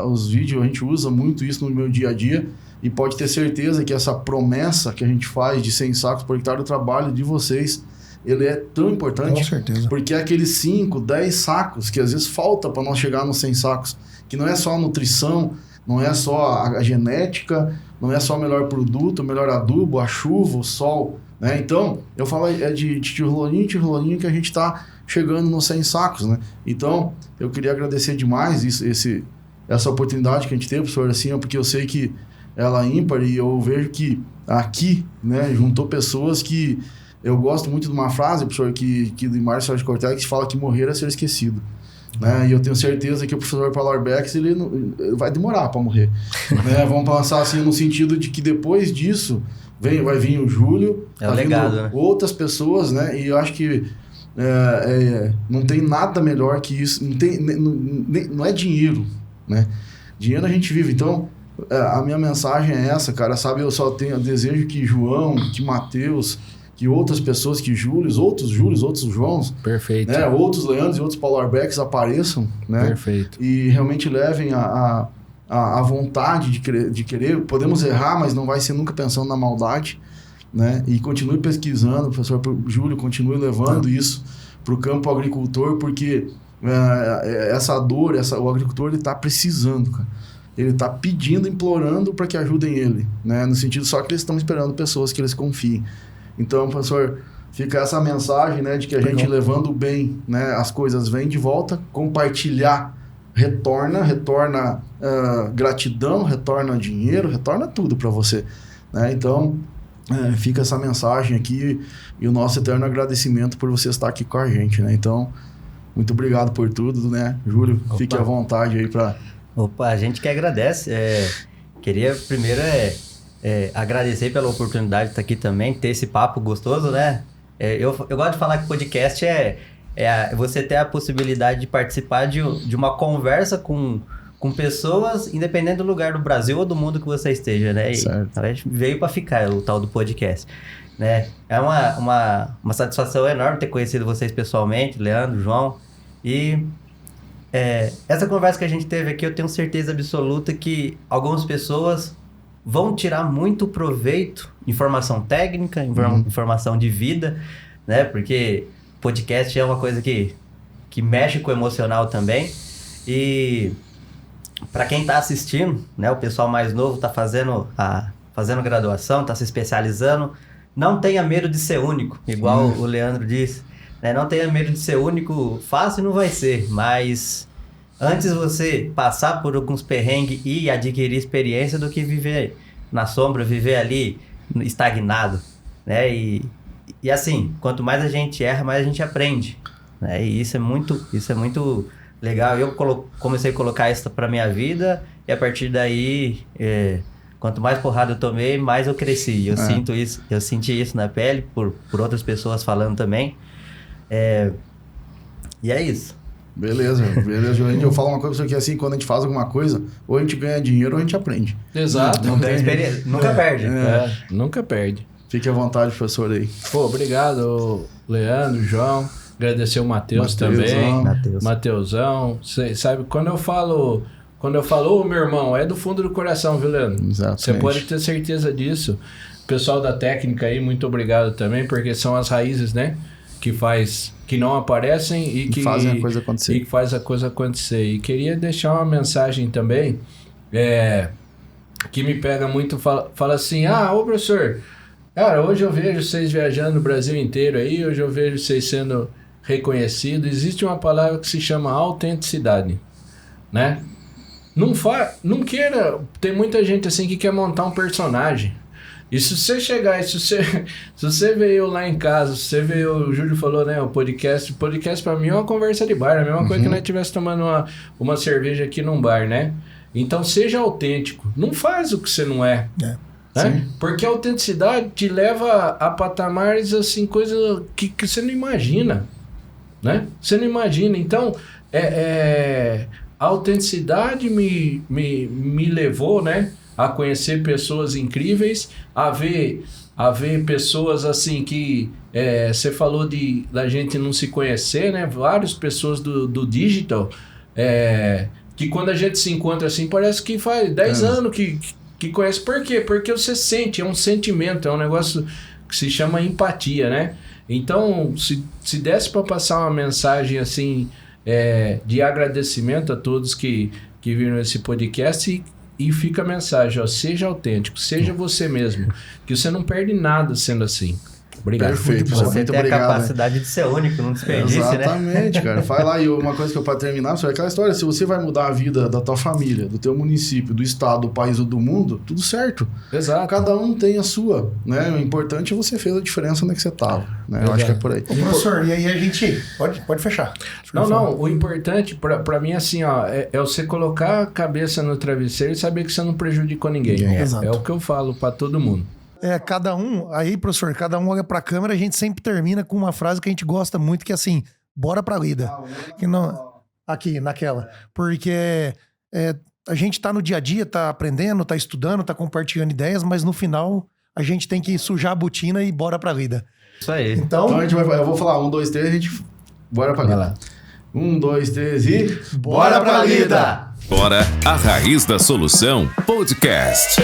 os vídeos, a gente usa muito isso no meu dia a dia. E pode ter certeza que essa promessa que a gente faz de 100 sacos por hectare do trabalho de vocês, ele é tão importante. Com certeza. Porque é aqueles 5, 10 sacos que às vezes falta para nós chegar nos 100 sacos. Que não é só a nutrição, não é só a genética, não é só o melhor produto, o melhor adubo, a chuva, o sol, né? Então, eu falo de tijolinho em tijolinho que a gente está chegando nos 100 sacos, né? Então, eu queria agradecer demais essa oportunidade que a gente teve, professor, assim, porque eu sei que ela é ímpar e eu vejo que aqui, né, juntou pessoas que... Eu gosto muito de uma frase, professor, que do Márcio Sérgio Cortella, que fala que morrer é ser esquecido. Né? E eu tenho certeza que o professor Paulo Arbex, ele vai demorar para morrer. Né? Vamos pensar assim, no sentido de que depois disso vai vir o Júlio, o legado, né? Outras pessoas, né? E eu acho que não tem nada melhor que isso. Não é dinheiro, né? Dinheiro a gente vive. Então, a minha mensagem é essa, cara. Sabe, eu só desejo que João, que Mateus, que outras pessoas, que outros Joãos, perfeito, né? Outros Leandros e outros Paulo Arbex apareçam, né? Perfeito. E realmente levem a vontade de querer. Podemos errar, mas não vai ser nunca pensando na maldade, né? E continue pesquisando, professor Júlio, continue levando isso para o campo agricultor, porque essa dor, o agricultor, ele está precisando, cara. Ele está pedindo, implorando para que ajudem ele, né? No sentido só que eles estão esperando pessoas que eles confiem. Então, professor, fica essa mensagem, né, de que a gente levando o bem, né, as coisas vêm de volta, compartilhar, retorna gratidão, retorna dinheiro, retorna tudo para você, né? Então, fica essa mensagem aqui e o nosso eterno agradecimento por você estar aqui com a gente, né? Então, muito obrigado por tudo, né, Júlio? Fique à vontade aí para... Opa, a gente que agradece. Queria primeiro agradecer pela oportunidade de estar aqui também, ter esse papo gostoso, né? Eu gosto de falar que podcast você ter a possibilidade de participar de uma conversa com pessoas, independente do lugar do Brasil ou do mundo que você esteja, né? Certo. A gente veio para ficar, o tal do podcast, né? É uma satisfação enorme ter conhecido vocês pessoalmente, Leandro, João, e... essa conversa que a gente teve aqui, eu tenho certeza absoluta que algumas pessoas vão tirar muito proveito, informação técnica, informação de vida, né? Porque podcast é uma coisa que mexe com o emocional também. E para quem está assistindo, né? O pessoal mais novo está fazendo graduação, está se especializando, não tenha medo de ser único, igual o Leandro disse. Né? Não tenha medo de ser único, fácil não vai ser, mas antes você passar por alguns perrengues e adquirir experiência do que viver na sombra, viver ali estagnado, né? E assim, quanto mais a gente erra, mais a gente aprende, né? E isso é muito legal. Eu comecei a colocar isso para minha vida e a partir daí, quanto mais porrada eu tomei, mais eu cresci. Eu senti isso na pele por outras pessoas falando também. E é isso. Beleza. Eu falo uma coisa que assim, quando a gente faz alguma coisa, ou a gente ganha dinheiro ou a gente aprende. Exato. Nunca perde. Nunca perde. Fique à vontade, professor, aí. Pô, obrigado, Leandro, João. Agradecer o Matheus também. Mateusão. Cê sabe, quando eu falo, ô meu irmão, é do fundo do coração, viu, Leandro? Exatamente. Você pode ter certeza disso. O pessoal da técnica aí, muito obrigado também, porque são as raízes, né? Que não aparecem e que fazem a coisa acontecer. E que faz a coisa acontecer. E queria deixar uma mensagem também, que me pega muito, fala assim, ô professor, cara, hoje eu vejo vocês viajando no Brasil inteiro aí, hoje eu vejo vocês sendo reconhecidos. Existe uma palavra que se chama autenticidade, né? Não queira, tem muita gente assim que quer montar um personagem. E se você chegar, se você veio lá em casa, se você veio, o Júlio falou, né, o podcast pra mim é uma conversa de bar, é a mesma coisa que nós estivéssemos tomando uma cerveja aqui num bar, né? Então seja autêntico, não faz o que você não é. Né? Porque a autenticidade te leva a patamares, assim, coisas que você não imagina, né? Você não imagina, então a autenticidade me levou, né, a conhecer pessoas incríveis, a ver pessoas assim que você falou da gente não se conhecer, né? Várias pessoas do digital, que quando a gente se encontra assim, parece que faz 10 anos que conhece. Por quê? Porque você sente, é um sentimento, é um negócio que se chama empatia, né? Então, se desse para passar uma mensagem assim, de agradecimento a todos que viram esse podcast, e fica a mensagem, seja autêntico, seja você mesmo, que você não perde nada sendo assim. Obrigado. Perfeito, você muito tem obrigado, a capacidade de ser único, não desperdice, Exatamente, cara. Vai lá, e uma coisa que eu para terminar, é aquela história, se você vai mudar a vida da tua família, do teu município, do estado, do país ou do mundo, tudo certo. Exato. Cada um tem a sua, né? O importante é você fez a diferença onde que você estava, né? Eu acho que é por aí. Ô, professor, e aí a gente... Pode fechar. Não, o importante pra mim, assim, é você colocar a cabeça no travesseiro e saber que você não prejudicou ninguém. Exato. É o que eu falo pra todo mundo. Cada um olha pra câmera, a gente sempre termina com uma frase que a gente gosta muito, que é assim, bora pra lida. Que não, aqui, naquela. Porque a gente tá no dia a dia, tá aprendendo, tá estudando, tá compartilhando ideias, mas no final a gente tem que sujar a botina e bora pra lida. Isso aí. Então a gente eu vou falar 1, 2, 3, a gente bora pra lida. 1, 2, 3 e... Bora pra lida! Bora, a Raiz da Solução Podcast.